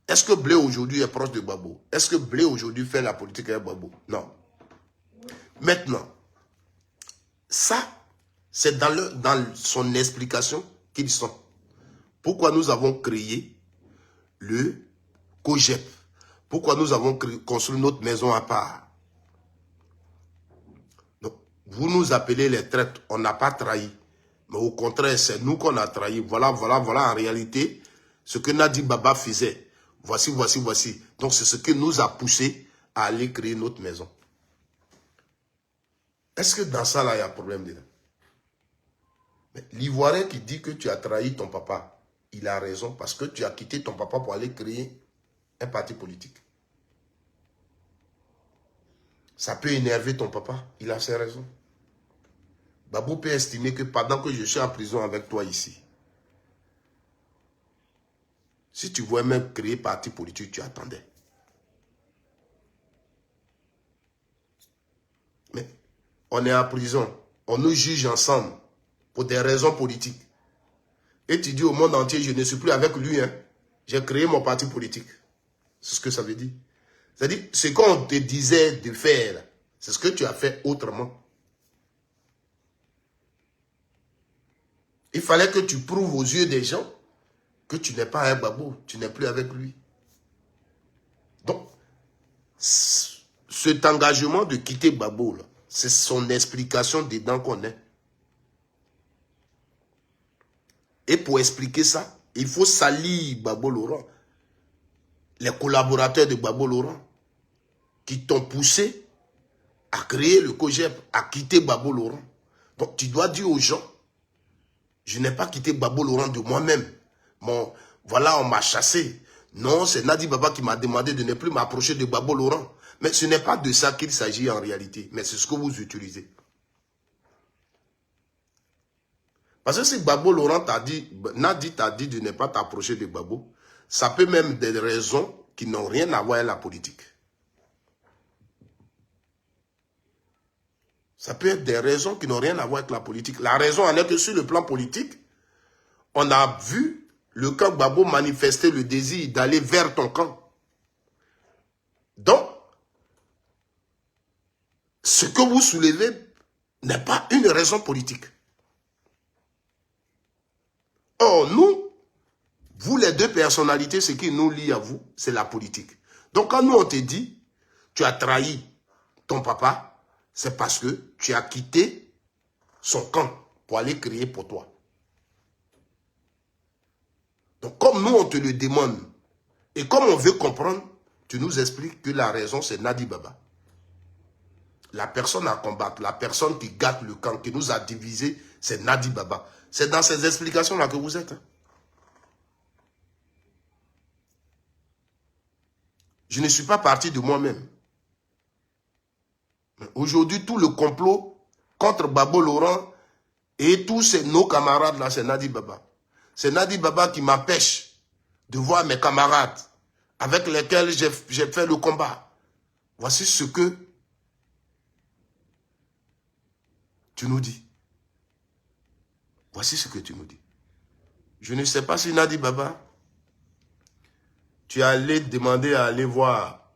Est-ce que Blé aujourd'hui est proche de Gbagbo? Est-ce que Blé aujourd'hui fait la politique avec Gbagbo? Non. Maintenant, ça, c'est dans son explication qu'ils sont. Pourquoi nous avons créé le COGEP? Pourquoi nous avons construit notre maison à part? Donc, vous nous appelez les traîtres, on n'a pas trahi. Mais au contraire, c'est nous qu'on a trahi. Voilà en réalité ce que Nadi Baba faisait. Voici. Donc c'est ce qui nous a poussé à aller créer notre maison. Est-ce que dans ça, là, il y a problème dedans? L'Ivoirien qui dit que tu as trahi ton papa, il a raison parce que tu as quitté ton papa pour aller créer un parti politique. Ça peut énerver ton papa, il a ses raisons. Babou peut estimer que pendant que je suis en prison avec toi ici, si tu voulais même créer parti politique, tu attendais. Mais on est en prison, on nous juge ensemble pour des raisons politiques. Et tu dis au monde entier, je ne suis plus avec lui, hein. J'ai créé mon parti politique. C'est ce que ça veut dire. C'est-à-dire, ce qu'on te disait de faire, c'est ce que tu as fait autrement. Il fallait que tu prouves aux yeux des gens que tu n'es pas un babou, tu n'es plus avec lui. Donc, cet engagement de quitter Babou, c'est son explication dedans qu'on est. Et pour expliquer ça, il faut salir Gbagbo Laurent. Les collaborateurs de Gbagbo Laurent qui t'ont poussé à créer le COJEP, à quitter Gbagbo Laurent. Donc tu dois dire aux gens, je n'ai pas quitté Gbagbo Laurent de moi-même. Bon, voilà, on m'a chassé. Non, c'est Nadi Baba qui m'a demandé de ne plus m'approcher de Gbagbo Laurent. Mais ce n'est pas de ça qu'il s'agit en réalité. Mais c'est ce que vous utilisez. Parce que si Gbagbo Laurent t'a dit, Nadi t'a dit de ne pas t'approcher de Gbagbo, ça peut même être des raisons qui n'ont rien à voir avec la politique. Ça peut être des raisons qui n'ont rien à voir avec la politique. La raison en est que sur le plan politique, on a vu le camp Gbagbo manifester le désir d'aller vers ton camp. Donc, ce que vous soulevez n'est pas une raison politique. Or, nous, vous les deux personnalités, ce qui nous lie à vous, c'est la politique. Donc, quand nous, on te dit, tu as trahi ton papa, c'est parce que tu as quitté son camp pour aller créer pour toi. Donc, comme nous, on te le demande, et comme on veut comprendre, tu nous expliques que la raison, c'est Nadi Baba. La personne à combattre, la personne qui gâte le camp, qui nous a divisés, c'est Nadi Baba. C'est dans ces explications-là que vous êtes. Hein. Je ne suis pas parti de moi-même. Aujourd'hui, tout le complot contre Gbagbo Laurent et tous nos camarades là, c'est Nadi Baba. C'est Nadi Baba qui m'empêche de voir mes camarades avec lesquels j'ai fait le combat. Voici ce que tu nous dis. Voici ce que tu nous dis. Je ne sais pas si Nadi Baba, tu es allé demander à aller voir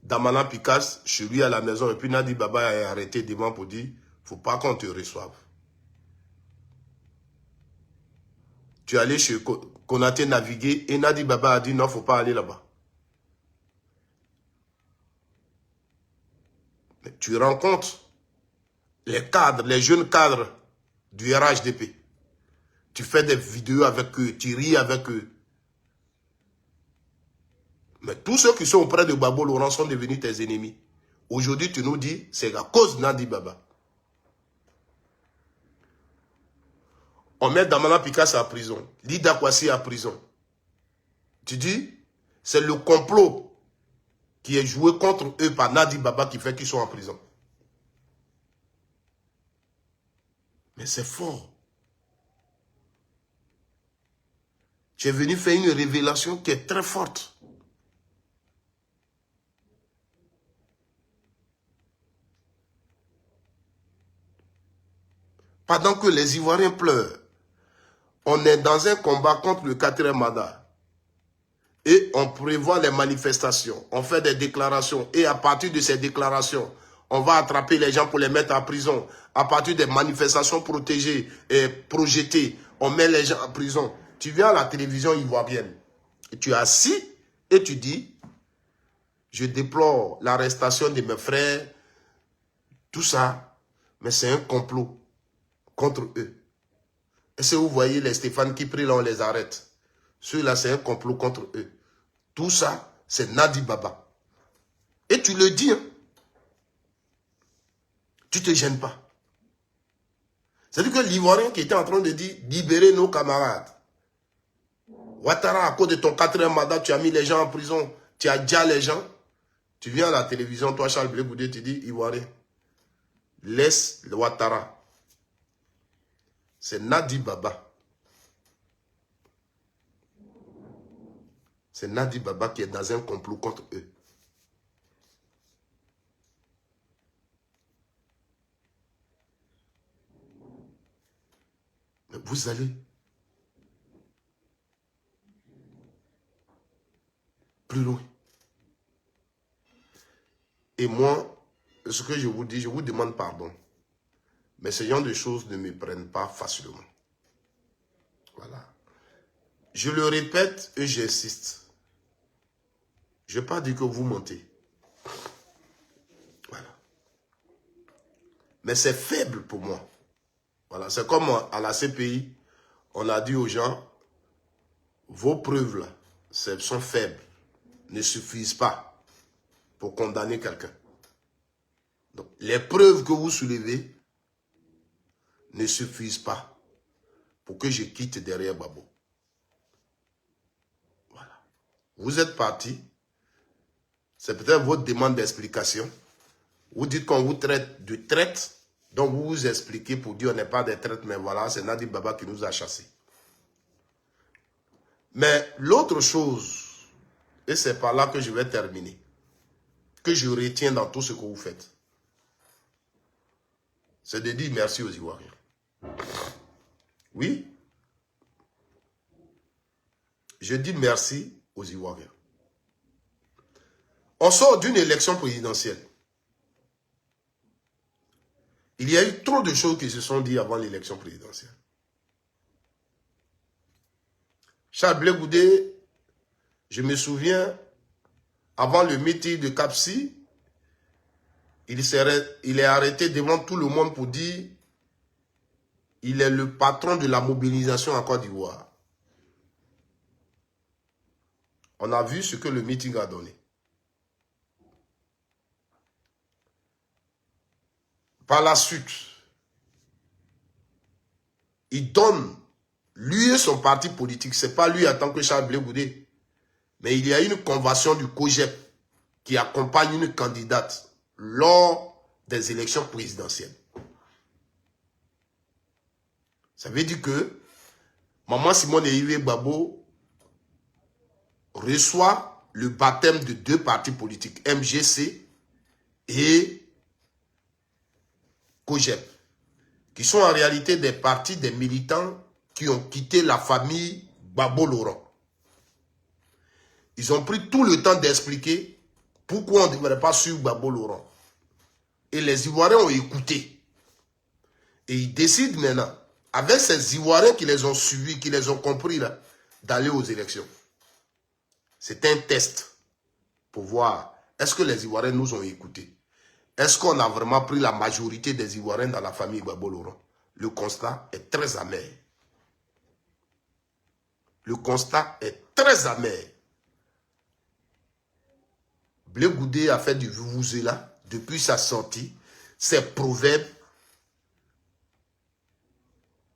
Damana Picasse chez lui à la maison et puis Nadi Baba a arrêté devant pour dire, il ne faut pas qu'on te reçoive. Tu es allé chez Konaté naviguer et Nadi Baba a dit non, il ne faut pas aller là-bas. Tu rencontres les cadres, les jeunes cadres du RHDP. Tu fais des vidéos avec eux, tu ris avec eux. Mais tous ceux qui sont auprès de Gbagbo Laurent sont devenus tes ennemis. Aujourd'hui, tu nous dis, c'est à cause de Nadi Baba. On met Damana Picasse à prison, Lida Kwasi à prison. Tu dis, c'est le complot qui est joué contre eux par Nadi Baba qui fait qu'ils sont en prison. Mais c'est fort. Tu es venu faire une révélation qui est très forte. Pendant que les Ivoiriens pleurent, on est dans un combat contre le 4e mandat. Et on prévoit les manifestations, on fait des déclarations. Et à partir de ces déclarations, on va attraper les gens pour les mettre en prison. À partir des manifestations protégées et projetées, on met les gens en prison. Tu viens à la télévision ivoirienne, et tu es assis et tu dis, je déplore l'arrestation de mes frères, tout ça, mais c'est un complot contre eux. Est-ce que vous voyez les Stéphane qui prient là, on les arrête? Ceux-là, c'est un complot contre eux. Tout ça, c'est Nadi Baba. Et tu le dis, hein? Tu ne te gênes pas. C'est-à-dire que l'Ivoirien qui était en train de dire, libérez nos camarades. Ouattara, à cause de ton 4e mandat, tu as mis les gens en prison. Tu as déjà les gens. Tu viens à la télévision, toi, Charles Blé Goudé, tu dis, Ivoirien, laisse le Ouattara. C'est Nadi Baba. C'est Nadi Baba qui est dans un complot contre eux. Mais vous allez plus loin. Et moi, ce que je vous dis, je vous demande pardon. Mais ce genre de choses ne me prennent pas facilement. Voilà. Je le répète et j'insiste. Je n'ai pas dit que vous mentez. Voilà. Mais c'est faible pour moi. Voilà. C'est comme à la CPI, on a dit aux gens, vos preuves là, sont faibles, ne suffisent pas pour condamner quelqu'un. Donc, les preuves que vous soulevez ne suffisent pas pour que je quitte derrière Babo. Voilà. Vous êtes parti. C'est peut-être votre demande d'explication. Vous dites qu'on vous traite de traite. Donc vous vous expliquez pour dire on n'est pas des traites, mais voilà, c'est Nadi Baba qui nous a chassés. Mais l'autre chose, et c'est par là que je vais terminer, que je retiens dans tout ce que vous faites, c'est de dire merci aux Ivoiriens. Oui, je dis merci aux Ivoiriens. On sort d'une élection présidentielle. Il y a eu trop de choses qui se sont dites avant l'élection présidentielle. Charles Blé Goudé, je me souviens, avant le meeting de Kapsi, il est arrêté devant tout le monde pour dire il est le patron de la mobilisation en Côte d'Ivoire. On a vu ce que le meeting a donné. Par la suite, il donne, lui et son parti politique, ce n'est pas lui en tant que Charles Blé Goudé, mais il y a une convention du COGEP qui accompagne une candidate lors des élections présidentielles. Ça veut dire que Maman Simone Eyiwe Babo reçoit le baptême de 2 partis politiques, MGC et COGEP, qui sont en réalité des partis, des militants qui ont quitté la famille Babo Laurent. Ils ont pris tout le temps d'expliquer pourquoi on ne devrait pas suivre Babo Laurent. Et les Ivoiriens ont écouté. Et ils décident maintenant, avec ces Ivoiriens qui les ont suivis, qui les ont compris là, d'aller aux élections. C'est un test pour voir, est-ce que les Ivoiriens nous ont écoutés? Est-ce qu'on a vraiment pris la majorité des Ivoiriens dans la famille Babo Laurent? Le constat est très amer. Le constat est très amer. Blé Goudé a fait du vuvuzela depuis sa sortie. Ses proverbes.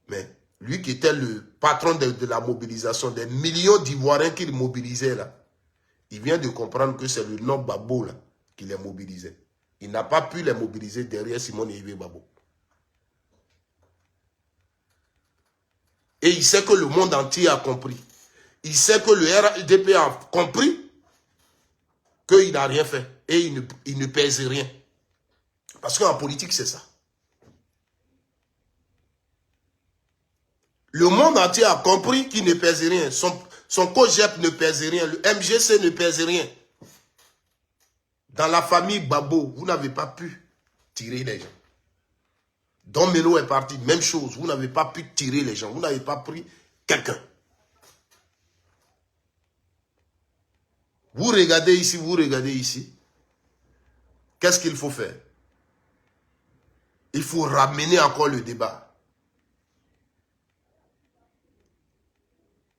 Mais lui qui était le patron de la mobilisation, des millions d'Ivoiriens qu'il mobilisait là, il vient de comprendre que c'est le nom Babo là qui les mobilisait. Il n'a pas pu les mobiliser derrière Simone Eyiwe Babo. Et il sait que le monde entier a compris. Il sait que le RDP a compris qu'il n'a rien fait. Et il ne pèse rien. Parce qu'en politique, c'est ça. Le monde entier a compris qu'il ne pèse rien. Son COGEP ne pèse rien. Le MGC ne pèse rien. Dans la famille Babo, vous n'avez pas pu tirer les gens. Don Melo est parti, même chose. Vous n'avez pas pu tirer les gens. Vous n'avez pas pris quelqu'un. Vous regardez ici, vous regardez ici. Qu'est-ce qu'il faut faire? Il faut ramener encore le débat.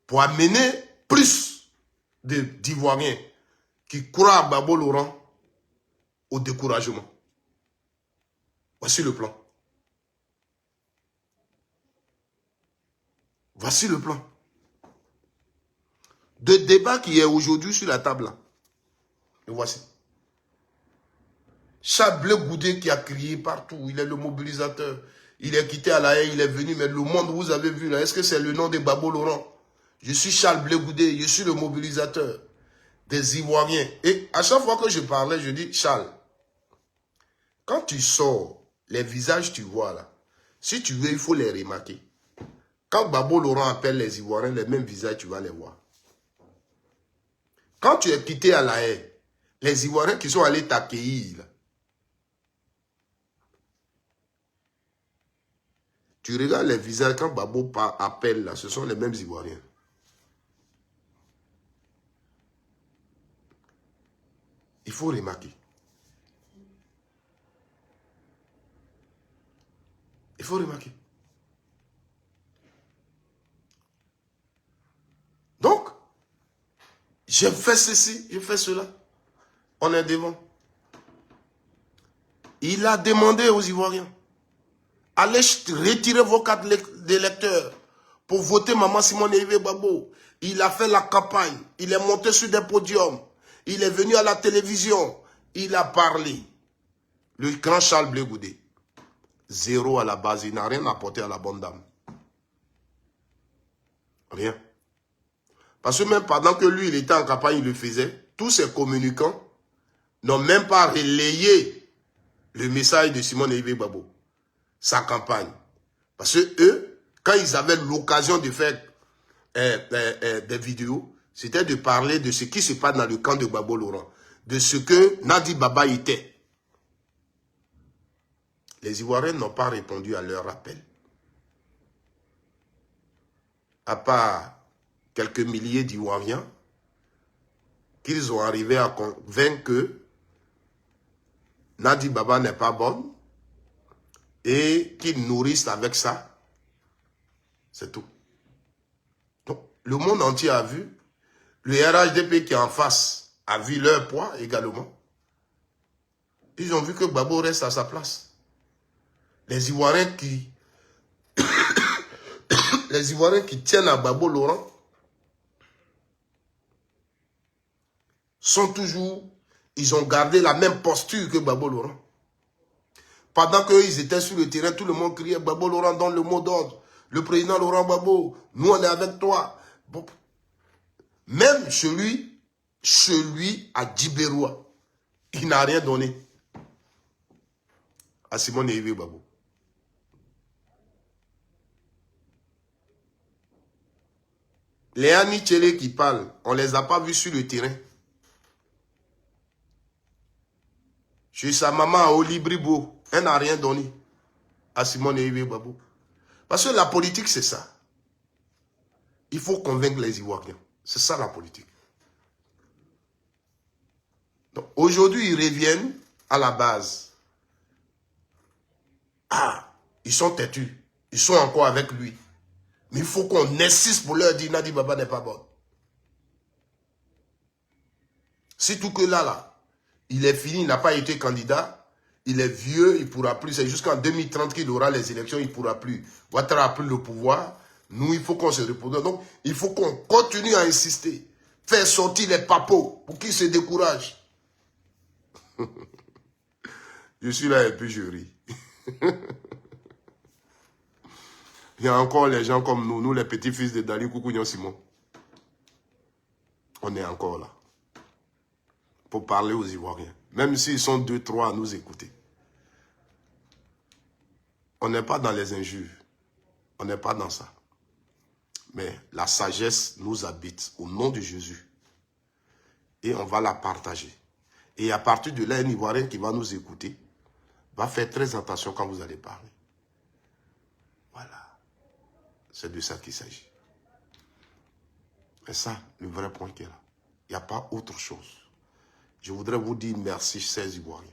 Pour amener plus d'Ivoiriens qui croient à Babo Laurent au découragement. Voici le plan. Voici le plan. de débat qui est aujourd'hui sur la table là. Le voici. Charles Blé Goudé qui a crié partout, il est le mobilisateur. Il est quitté à La Haye, il est venu, mais le monde, vous avez vu là, est-ce que c'est le nom de Babo Laurent? Je suis Charles Blé Goudé, je suis le mobilisateur des Ivoiriens. Et à chaque fois que je parlais, je dis, Charles, quand tu sors, les visages tu vois là, si tu veux, il faut les remarquer. Quand Babo Laurent appelle les Ivoiriens, les mêmes visages, tu vas les voir. Quand tu es quitté à La Haye, les Ivoiriens qui sont allés t'accueillir là, tu regardes les visages, quand Babo appelle là, ce sont les mêmes Ivoiriens. Il faut remarquer. Il faut remarquer. Donc, j'ai fait ceci, j'ai fait cela. On est devant. Il a demandé aux Ivoiriens, allez retirer vos cartes d'électeurs pour voter Maman Simone Hervé Gbagbo. Il a fait la campagne, il est monté sur des podiums, il est venu à la télévision, il a parlé. Le grand Charles Blé Goudé, zéro à la base, il n'a rien apporté à la bonne dame. Rien. Parce que même pendant que lui, il était en campagne, il le faisait, tous ses communicants n'ont même pas relayé le message de Simone Hervé Gbagbo, sa campagne. Parce que eux, quand ils avaient l'occasion de faire des vidéos, c'était de parler de ce qui se passe dans le camp de Gbagbo Laurent, de ce que Nadi Baba était. Les Ivoiriens n'ont pas répondu à leur appel. À part quelques milliers d'Ivoiriens qu'ils ont arrivé à convaincre que Nadi Baba n'est pas bonne et qu'ils nourrissent avec ça. C'est tout. Donc, le monde entier a vu. Le RHDP qui est en face a vu leur poids également. Ils ont vu que Gbagbo reste à sa place. Les Ivoiriens qui tiennent à Gbagbo Laurent sont toujours, ils ont gardé la même posture que Gbagbo Laurent. Pendant qu'ils étaient sur le terrain, tout le monde criait Gbagbo Laurent donne le mot d'ordre. Le président Laurent Gbagbo, nous on est avec toi. Bon. Même celui à Djiberoua, il n'a rien donné à Simone Hervé Gbagbo. Les Ani Tchele qui parlent, on ne les a pas vus sur le terrain. Chez sa maman à Olibribo, elle n'a rien donné à Simone Hervé Gbagbo. Parce que la politique, c'est ça. Il faut convaincre les Ivoiriens. C'est ça la politique. Donc aujourd'hui, ils reviennent à la base. Ah, ils sont têtus. Ils sont encore avec lui. Mais il faut qu'on insiste pour leur dire Nadi Baba n'est pas bonne. C'est tout que là, il est fini, il n'a pas été candidat. Il est vieux, il ne pourra plus. C'est jusqu'en 2030 qu'il aura les élections, il ne pourra plus. Ouattara a pris le pouvoir. Nous, il faut qu'on se repose. Donc, il faut qu'on continue à insister. Faire sortir les papos pour qu'ils se découragent. Je suis là et puis je ris. Il y a encore les gens comme nous les petits-fils de Dali Koukounion Simon. On est encore là. Pour parler aux Ivoiriens. Même s'ils sont 2, 3 à nous écouter. On n'est pas dans les injures. On n'est pas dans ça. Mais la sagesse nous habite au nom de Jésus. Et on va la partager. Et à partir de là, un Ivoirien qui va nous écouter va faire très attention quand vous allez parler. Voilà. C'est de ça qu'il s'agit. C'est ça, le vrai point qui est là. Il n'y a pas autre chose. Je voudrais vous dire merci, chers Ivoiriens.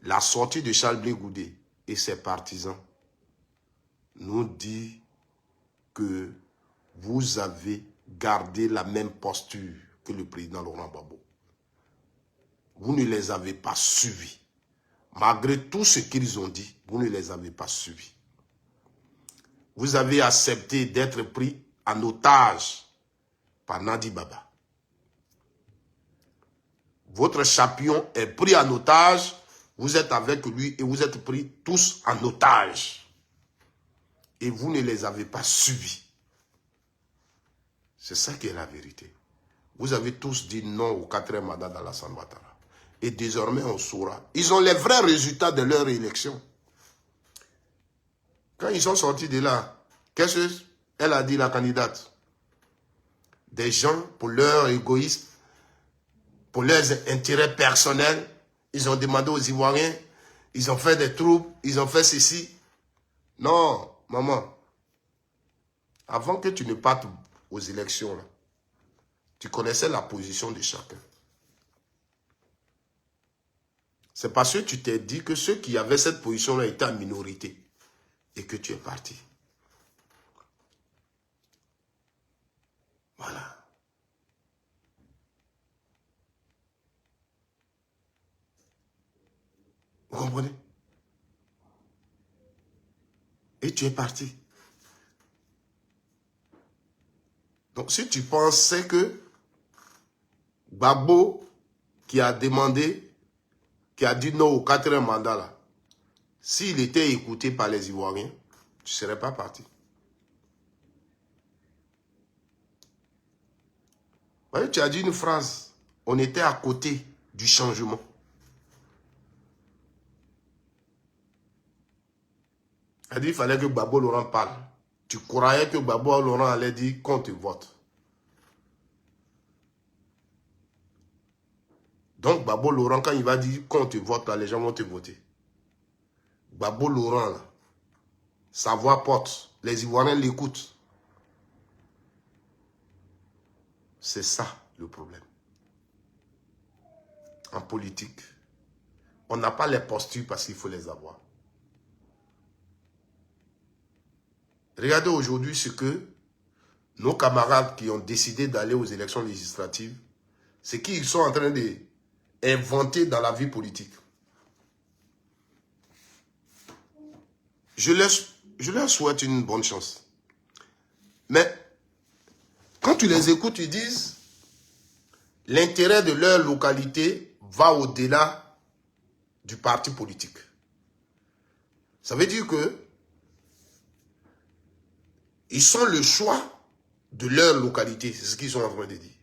La sortie de Charles Blé Goudé et ses partisans nous dit que vous avez gardé la même posture que le président Laurent Gbagbo. Vous ne les avez pas suivis. Malgré tout ce qu'ils ont dit, vous ne les avez pas suivis. Vous avez accepté d'être pris en otage par Nadi Baba. Votre champion est pris en otage, vous êtes avec lui et vous êtes pris tous en otage. Et vous ne les avez pas suivis. C'est ça qui est la vérité. Vous avez tous dit non au 4e mandat d'Alassane Ouattara. Et désormais, on saura. Ils ont les vrais résultats de leur élection. Quand ils sont sortis de là, qu'est-ce qu'elle a dit, la candidate? Des gens, pour leur égoïsme, pour leurs intérêts personnels, ils ont demandé aux Ivoiriens, ils ont fait des troubles, ils ont fait ceci. Non, maman, avant que tu ne partes aux élections, là, tu connaissais la position de chacun. C'est parce que tu t'es dit que ceux qui avaient cette position-là étaient en minorité et que tu es parti. Voilà. Vous comprenez? Et tu es parti. Donc si tu pensais que Gbagbo, qui a demandé, qui a dit non au 4e mandat là, s'il était écouté par les Ivoiriens, tu ne serais pas parti. Vous voyez, tu as dit une phrase, on était à côté du changement. Tu as dit qu'il fallait que Gbagbo Laurent parle. Tu croyais que Gbagbo Laurent allait dire qu'on te vote. Donc, Gbagbo Laurent, quand il va dire qu'on te vote, là, les gens vont te voter. Gbagbo Laurent, là, sa voix porte. Les Ivoiriens l'écoutent. C'est ça le problème. En politique, on n'a pas les postures parce qu'il faut les avoir. Regardez aujourd'hui ce que nos camarades qui ont décidé d'aller aux élections législatives, c'est qu'ils sont en train d'inventer dans la vie politique. Je leur souhaite une bonne chance. Mais quand tu les écoutes, ils disent l'intérêt de leur localité va au-delà du parti politique. Ça veut dire que ils sont le choix de leur localité. C'est ce qu'ils sont en train de dire.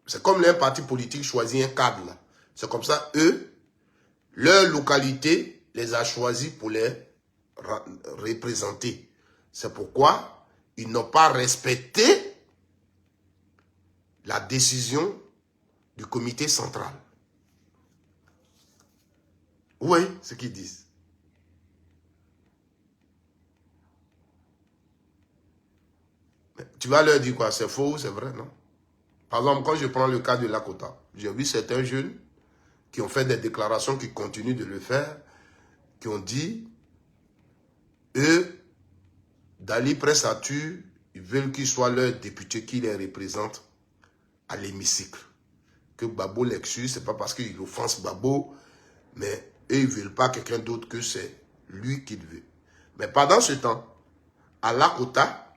C'est comme un parti politique choisit un cadre. C'est comme ça, eux, leur localité les a choisis pour les représenter. C'est pourquoi ils n'ont pas respecté la décision du comité central. Oui, ce qu'ils disent. Mais tu vas leur dire quoi? C'est faux ou c'est vrai, non? Par exemple, quand je prends le cas de Lakota, j'ai vu certains jeunes qui ont fait des déclarations, qui continuent de le faire, qui ont dit, eux, Dali Pressature, ils veulent qu'il soit leur député qui les représente à l'hémicycle. Que Gbagbo l'excuse, ce n'est pas parce qu'il offense Gbagbo, mais eux, ils ne veulent pas quelqu'un d'autre que c'est lui qu'ils veulent. Mais pendant ce temps, à Lakota,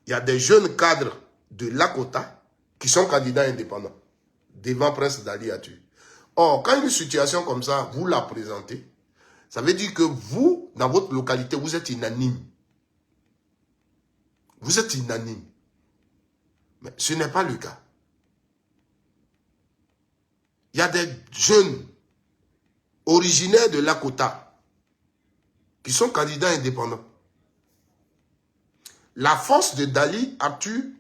il y a des jeunes cadres de Lakota qui sont candidats indépendants devant Prince Dali Atu. Or, quand une situation comme ça, vous la présentez, ça veut dire que vous, dans votre localité, vous êtes unanime. Vous êtes unanime. Mais ce n'est pas le cas. Il y a des jeunes originaires de Lakota qui sont candidats indépendants. La force de Dali Atu,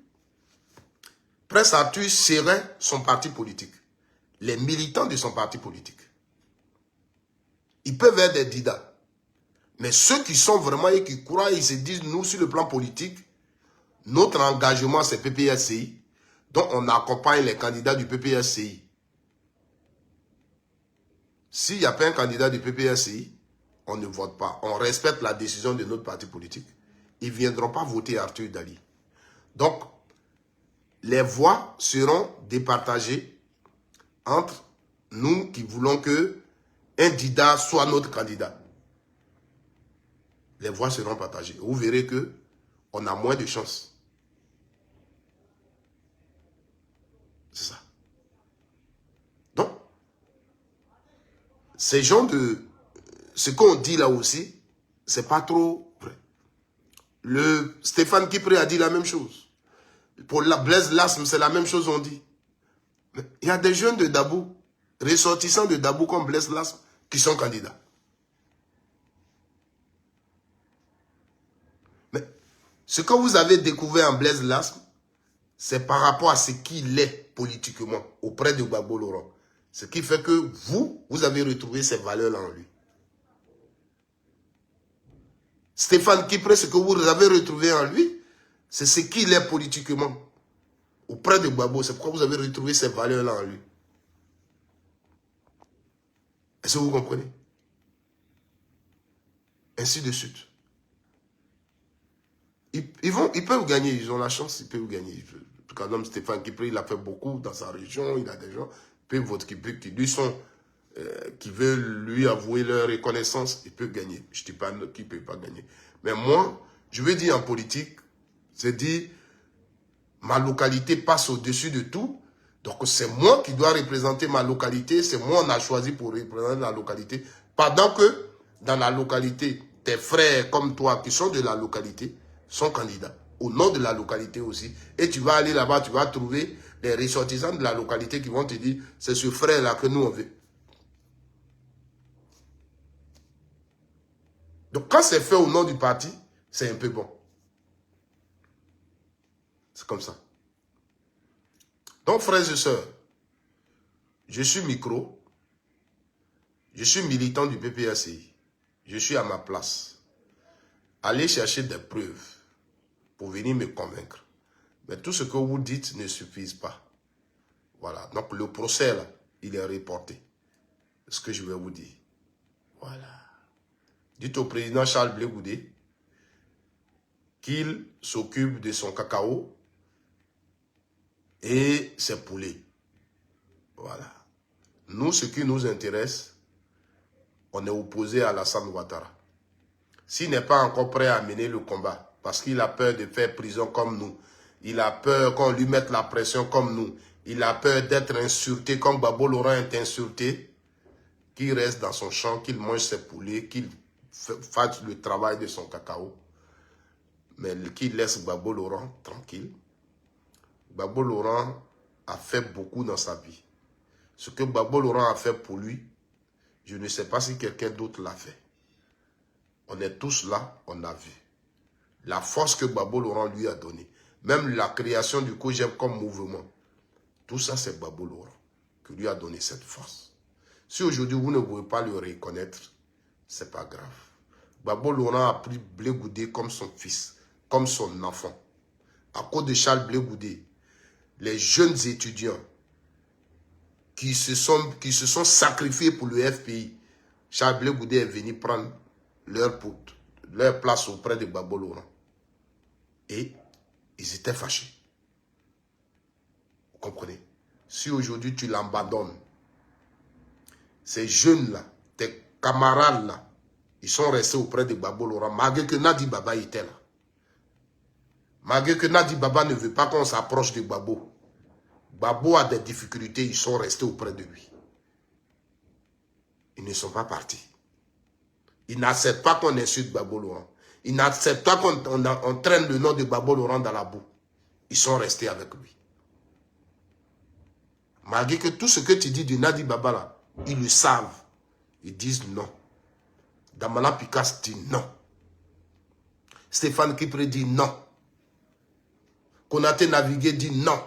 Prince Atu serait son parti politique. Les militants de son parti politique. Ils peuvent être des didas. Mais ceux qui sont vraiment et qui croient, ils se disent, nous, sur le plan politique, notre engagement, c'est PPSCI. Donc, on accompagne les candidats du PPSCI. S'il n'y a pas un candidat du PPSCI, on ne vote pas. On respecte la décision de notre parti politique. Ils ne viendront pas voter Arthur Dali. Donc, les voix seront départagées entre nous qui voulons que un Dida soit notre candidat. Les voix seront partagées. Vous verrez que on a moins de chances C'est ça. Donc, ces gens de... Ce qu'on dit là aussi, c'est pas trop vrai. Le Stéphane Kipré a dit la même chose. Pour la Blaise Lasme, c'est la même chose on dit. Mais il y a des jeunes de Dabou, ressortissants de Dabou comme Blaise Lasme, qui sont candidats. Mais ce que vous avez découvert en Blaise Lasme, c'est par rapport à ce qu'il est politiquement auprès de Gbagbo Laurent. Ce qui fait que vous avez retrouvé ces valeurs-là en lui. Stéphane Kipré, ce que vous avez retrouvé en lui, c'est ce qu'il est politiquement auprès de Gbagbo. C'est pourquoi vous avez retrouvé ces valeurs-là en lui. Est-ce que vous comprenez? Ainsi de suite. Ils peuvent gagner, ils ont la chance, ils peuvent gagner. En tout cas, l'homme Stéphane Kipré, il a fait beaucoup dans sa région, il a des gens, qui lui sont, qui veulent lui avouer leur reconnaissance, ils peuvent gagner. Je ne dis pas qu'ils ne peuvent pas gagner. Mais moi, je veux dire en politique, c'est dire, ma localité passe au-dessus de tout. Donc c'est moi qui dois représenter ma localité, c'est moi on a choisi pour représenter la localité. Pendant que dans la localité, tes frères comme toi qui sont de la localité sont candidats. Au nom de la localité aussi. Et tu vas aller là-bas, tu vas trouver les ressortissants de la localité qui vont te dire, c'est ce frère-là que nous on veut. Donc quand c'est fait au nom du parti, c'est un peu bon. C'est comme ça. Donc frères et sœurs, je suis micro, je suis militant du PPACI, je suis à ma place. Allez chercher des preuves pour venir me convaincre. Mais tout ce que vous dites ne suffit pas. Voilà, donc le procès là, il est reporté. C'est ce que je vais vous dire. Voilà. Dites au président Charles Blé Goudé qu'il s'occupe de son cacao et ses poulets. Voilà. Nous, ce qui nous intéresse, on est opposé à Alassane Ouattara. S'il n'est pas encore prêt à mener le combat, parce qu'il a peur de faire prison comme nous, il a peur qu'on lui mette la pression comme nous, il a peur d'être insulté comme Gbagbo Laurent est insulté, qu'il reste dans son champ, qu'il mange ses poulets, qu'il fasse le travail de son cacao, mais qu'il laisse Gbagbo Laurent tranquille. Gbagbo Laurent a fait beaucoup dans sa vie. Ce que Gbagbo Laurent a fait pour lui, je ne sais pas si quelqu'un d'autre l'a fait. On est tous là, on a vu. La force que Gbagbo Laurent lui a donnée. Même la création du COJEP comme mouvement. Tout ça, c'est Gbagbo Laurent qui lui a donné cette force. Si aujourd'hui, vous ne pouvez pas le reconnaître, ce n'est pas grave. Gbagbo Laurent a pris Blé Goudé comme son fils, comme son enfant. À cause de Charles Blé Goudé, les jeunes étudiants qui se sont sacrifiés pour le FPI, Charles Blé Goudé est venu prendre leur place auprès de Gbagbo Laurent. Et ils étaient fâchés. Vous comprenez? Si aujourd'hui tu l'abandonnes, ces jeunes-là, tes camarades-là, ils sont restés auprès de Gbagbo Laurent, malgré que Nadi Baba était là. Malgré que Nadi Baba ne veut pas qu'on s'approche de Gbagbo. Gbagbo a des difficultés, ils sont restés auprès de lui. Ils ne sont pas partis. Ils n'acceptent pas qu'on insulte Gbagbo Laurent. Ils n'acceptent pas qu'on traîne le nom de Gbagbo Laurent dans la boue. Ils sont restés avec lui. Malgré que tout ce que tu dis de Nadi Baba là, ils le savent. Ils disent non. Damana Picasse dit non. Stéphane Kipré dit non. Konaté Navigué dit non.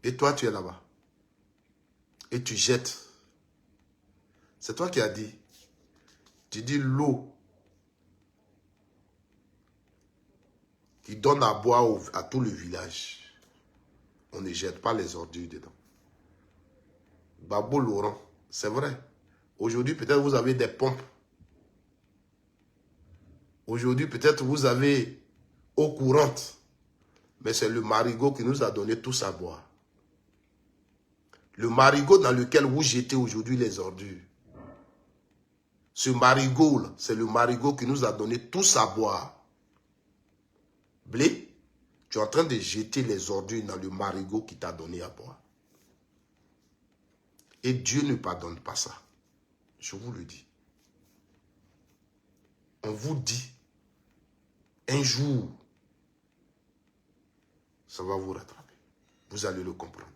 Et toi, tu es là-bas. Et tu jettes. C'est toi qui as dit. Tu dis l'eau qui donne à boire à tout le village. On ne jette pas les ordures dedans. Gbagbo Laurent, c'est vrai. Aujourd'hui, peut-être vous avez des pompes. Aujourd'hui, peut-être vous avez eau courante. Mais c'est le marigot qui nous a donné tout à boire. Le marigot dans lequel vous jetez aujourd'hui les ordures. Ce marigot, c'est le marigot qui nous a donné tout à boire. Blé, Tu es en train de jeter les ordures dans le marigot qui t'a donné à boire. Et Dieu ne pardonne pas ça. Je vous le dis. On vous dit, un jour, ça va vous rattraper. Vous allez le comprendre.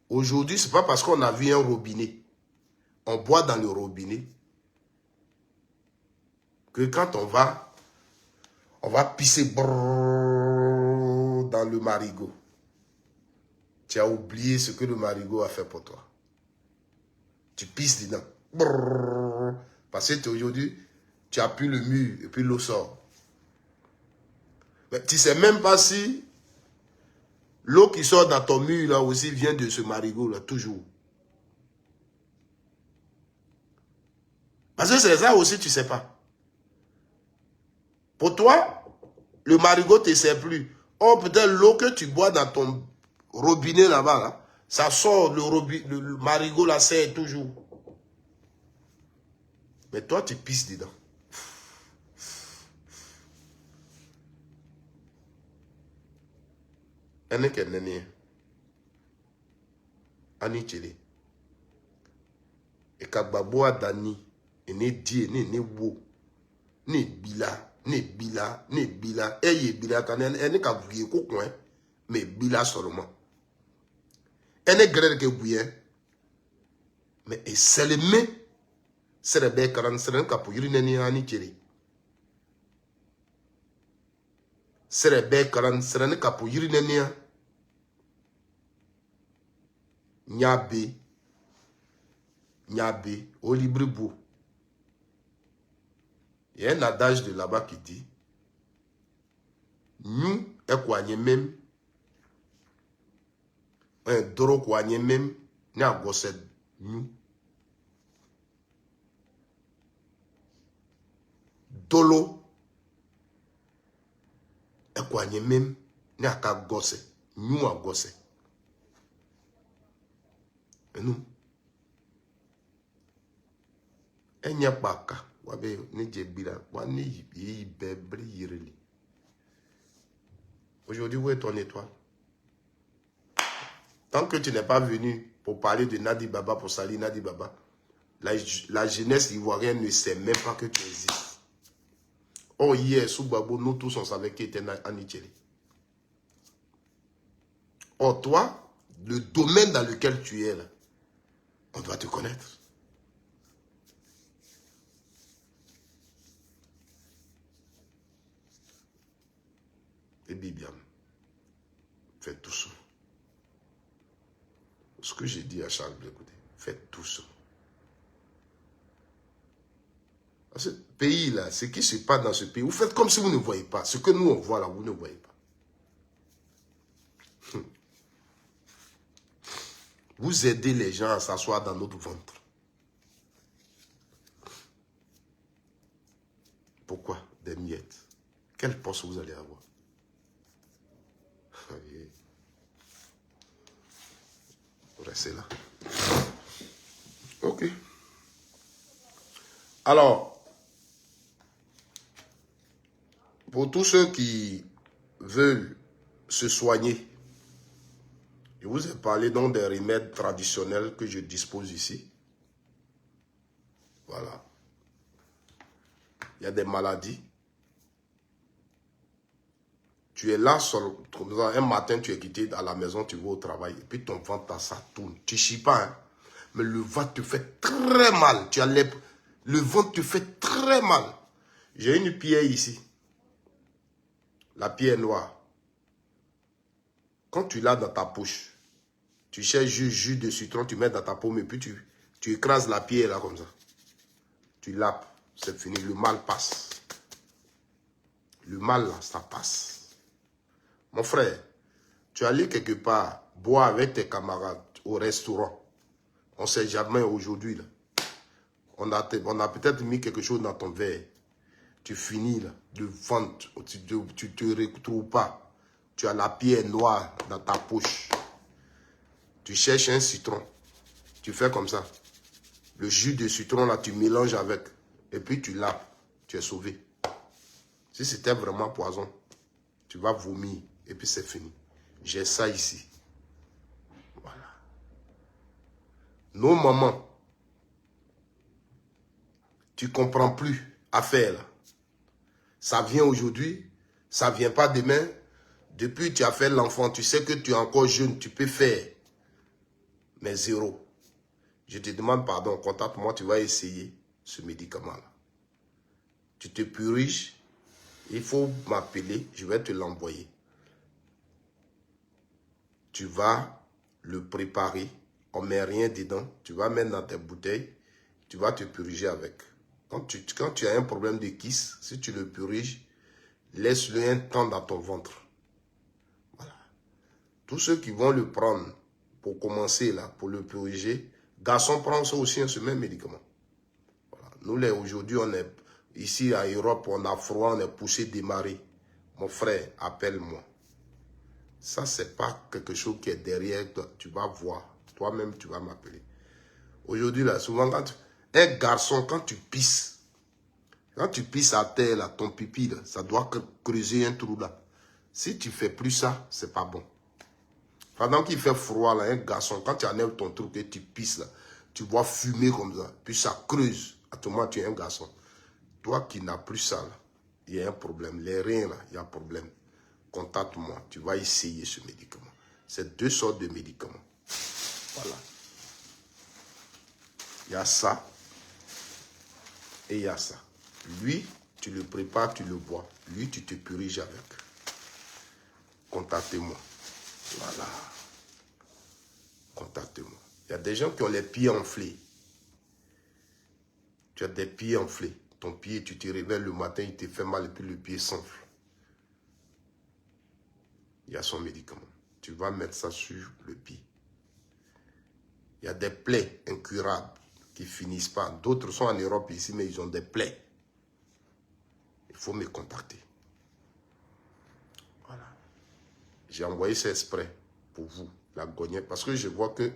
Aujourd'hui, ce n'est pas parce qu'on a vu un robinet, on boit dans le robinet, que quand on va pisser dans le marigot. Tu as oublié ce que le marigot a fait pour toi. Tu pisses dedans. Parce que aujourd'hui, tu appuies le mur et puis l'eau sort. Mais tu ne sais même pas si l'eau qui sort dans ton mur là aussi vient de ce marigot là, toujours. Parce que c'est ça aussi, tu ne sais pas. Pour toi, le marigot ne te sert plus. Oh, peut-être l'eau que tu bois dans ton robinet là-bas, là, ça sort, le marigot là sert toujours. Mais toi, tu pisses dedans. Ene ke nene. Ani chele. E kagbabo adani. Ene die, ne wo. Ne bila. Ne bila. Ne bila. Eye bila kanen. Ene ka vuye kokwen. Mais bila seulement. Ene grele ke vuye. Mais e seleme. Serebe karan seren kapuyuri nene ani chele. Serebe karan seren kapuyuri nene. Nyabe, au libre beau. Il y a un adage de là-bas qui dit, nous, et même, un doro quoi même, n'y a gossé nous. Dolo, et quoi même, n'y a qu'à gossé, nous a gossé. Et nous, il n'y a pas qu'à. Aujourd'hui, où est ton étoile? Tant que tu n'es pas venu pour parler de Nadi Baba, pour saluer Nadi Baba, la jeunesse ivoirienne ne sait même pas que tu existes. Oh, hier, sous Babo, nous tous, on savait qu'il était Anicheli. Oh, toi, le domaine dans lequel tu es là, on doit te connaître. Et Bibiam, faites tout ça. Ce que j'ai dit à Charles, écoutez, faites tout ça. Ce pays-là, ce qui se passe dans ce pays, vous faites comme si vous ne voyez pas. Ce que nous, on voit là, vous ne voyez pas. Vous aidez les gens à s'asseoir dans notre ventre. Pourquoi? Des miettes. Quel poste vous allez avoir? Restez là. Ok. Alors, pour tous ceux qui veulent se soigner, je vous ai parlé donc des remèdes traditionnels que je dispose ici. Voilà. Il y a des maladies. Tu es là, un matin, tu es quitté à la maison, tu vas au travail, et puis ton ventre, ça tourne. Tu ne chies pas, hein, mais le ventre te fait très mal. Le ventre te fait très mal. J'ai une pierre ici. La pierre noire. Quand tu l'as dans ta poche, tu cherches jus de citron, tu mets dans ta paume, et puis tu écrases la pierre là comme ça. Tu lapes, c'est fini, le mal passe. Le mal là, ça passe. Mon frère, tu es allé quelque part, boire avec tes camarades au restaurant. On ne sait jamais aujourd'hui. Là. On a peut-être mis quelque chose dans ton verre. Tu finis là, le ventre, tu ne te retrouves pas. Tu as la pierre noire dans ta poche. Tu cherches un citron. Tu fais comme ça. Le jus de citron là, tu mélanges avec. Et puis tu lapes. Tu es sauvé. Si c'était vraiment poison, Tu vas vomir et puis c'est fini. J'ai ça ici. Voilà. Nos mamans, tu ne comprends plus à faire là. Ça vient aujourd'hui, ça ne vient pas demain. Depuis que tu as fait l'enfant, tu sais que tu es encore jeune, tu peux faire. Mais zéro. Je te demande pardon, contacte-moi, tu vas essayer ce médicament-là. Tu te purges, il faut m'appeler, je vais te l'envoyer. Tu vas le préparer, on ne met rien dedans, tu vas mettre dans tes bouteilles, tu vas te purger avec. Quand tu as un problème de kiss, si tu le purges, laisse-le un temps dans ton ventre. Voilà. Tous ceux qui vont le prendre pour commencer là, pour le purger, garçons prennent ça aussi, ce même médicament. Voilà. Nous, aujourd'hui, on est ici en Europe, on a froid, on est poussé démarrer. Mon frère, appelle-moi. Ça, ce n'est pas quelque chose qui est derrière toi. Tu vas voir. Toi-même, tu vas m'appeler. Aujourd'hui, là, souvent, un garçon, quand tu pisses à terre, là, ton pipi, là, ça doit creuser un trou là. Si tu ne fais plus ça, ce n'est pas bon. Pendant qu'il fait froid, là, un garçon, quand tu enlèves ton truc et tu pisses, là, tu vois fumer comme ça. Puis ça creuse. À tout moment, tu es un garçon. Toi qui n'as plus ça, là, il y a un problème. Les reins, là, il y a un problème. Contacte-moi. Tu vas essayer ce médicament. C'est 2 sortes de médicaments. Voilà. Il y a ça et il y a ça. Lui, tu le prépares, tu le bois. Lui, tu te purges avec. Contactez-moi. Voilà. Contactez-moi. Il y a des gens qui ont les pieds enflés. Tu as des pieds enflés. Ton pied, tu te réveilles le matin, il te fait mal et puis le pied s'enfle. Il y a son médicament. Tu vas mettre ça sur le pied. Il y a des plaies incurables qui ne finissent pas. D'autres sont en Europe ici, mais ils ont des plaies. Il faut me contacter. Voilà. J'ai envoyé ça exprès pour vous, la gognette, parce que je vois que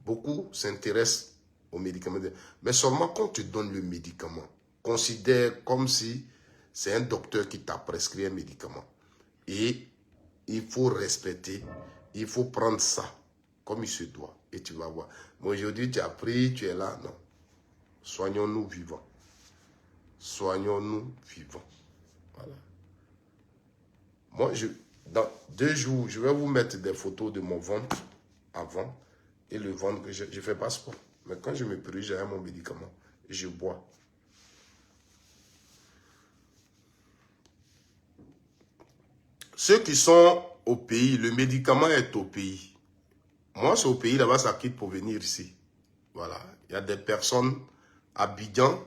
beaucoup s'intéressent aux médicaments. Mais seulement quand tu donnes le médicament, considère comme si c'est un docteur qui t'a prescrit un médicament. Et il faut respecter, il faut prendre ça comme il se doit. Et tu vas voir. Mais aujourd'hui, tu as pris, tu es là. Non. Soignons-nous vivants. Soignons-nous vivants. Voilà. Moi, dans 2 jours, je vais vous mettre des photos de mon ventre avant et le ventre que je ne fais pas sport. Mais quand je me purge, j'ai mon médicament et je bois. Ceux qui sont au pays, le médicament est au pays. Moi, c'est au pays, là-bas, ça quitte pour venir ici. Voilà. Il y a des personnes à Abidjan.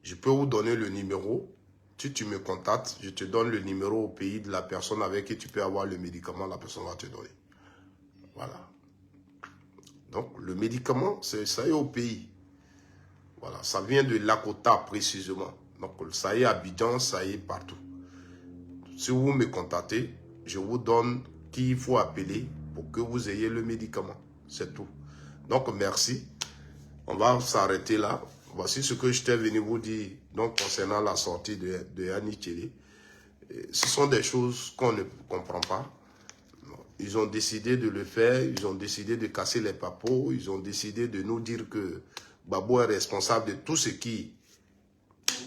Je peux vous donner le numéro. Si tu me contactes, je te donne le numéro au pays de la personne avec qui tu peux avoir le médicament, la personne va te donner. Voilà. Donc, le médicament, ça est au pays. Voilà. Ça vient de Lakota précisément. Donc, ça est à Abidjan, ça est partout. Si vous me contactez, je vous donne qui il faut appeler pour que vous ayez le médicament. C'est tout. Donc, merci. On va s'arrêter là. Voici ce que je t'ai venu vous dire donc, concernant la sortie de Annie Tchélé. Ce sont des choses qu'on ne comprend pas. Ils ont décidé de le faire, ils ont décidé de casser les papeaux, ils ont décidé de nous dire que Gbagbo est responsable de tout ce qui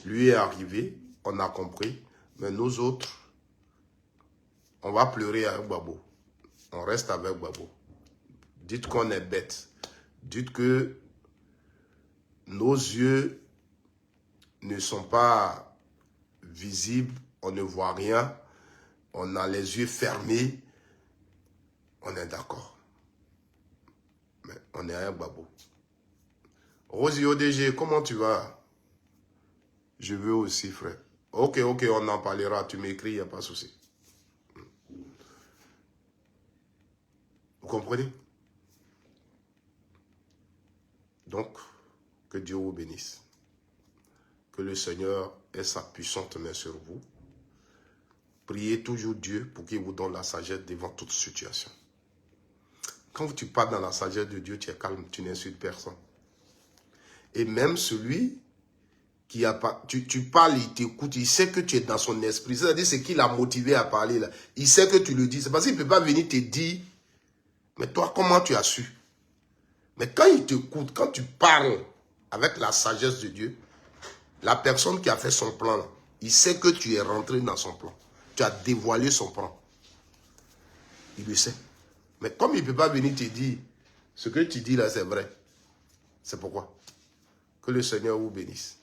lui est arrivé. On a compris. Mais nous autres, on va pleurer avec Gbagbo. On reste avec Gbagbo. Dites qu'on est bête. Dites que nos yeux ne sont pas visibles, on ne voit rien, on a les yeux fermés, on est d'accord. Mais on est un Gbagbo. Rosie ODG, comment tu vas? Je veux aussi, frère. Ok, on en parlera, tu m'écris, il n'y a pas de souci. Vous comprenez? Donc, que Dieu vous bénisse. Que le Seigneur ait sa puissante main sur vous. Priez toujours Dieu pour qu'il vous donne la sagesse devant toute situation. Quand tu pars dans la sagesse de Dieu, tu es calme, tu n'insultes personne. Et même celui tu parles, il t'écoute, il sait que tu es dans son esprit. C'est-à-dire, c'est qui l'a motivé à parler là. Il sait que tu le dis. C'est parce qu'il ne peut pas venir te dire, mais toi, comment tu as su? Mais quand il t'écoute, quand tu parles avec la sagesse de Dieu, la personne qui a fait son plan, là, il sait que tu es rentré dans son plan. Tu as dévoilé son plan. Il le sait. Mais comme il ne peut pas venir te dire, ce que tu dis là, c'est vrai. C'est pourquoi. Que le Seigneur vous bénisse.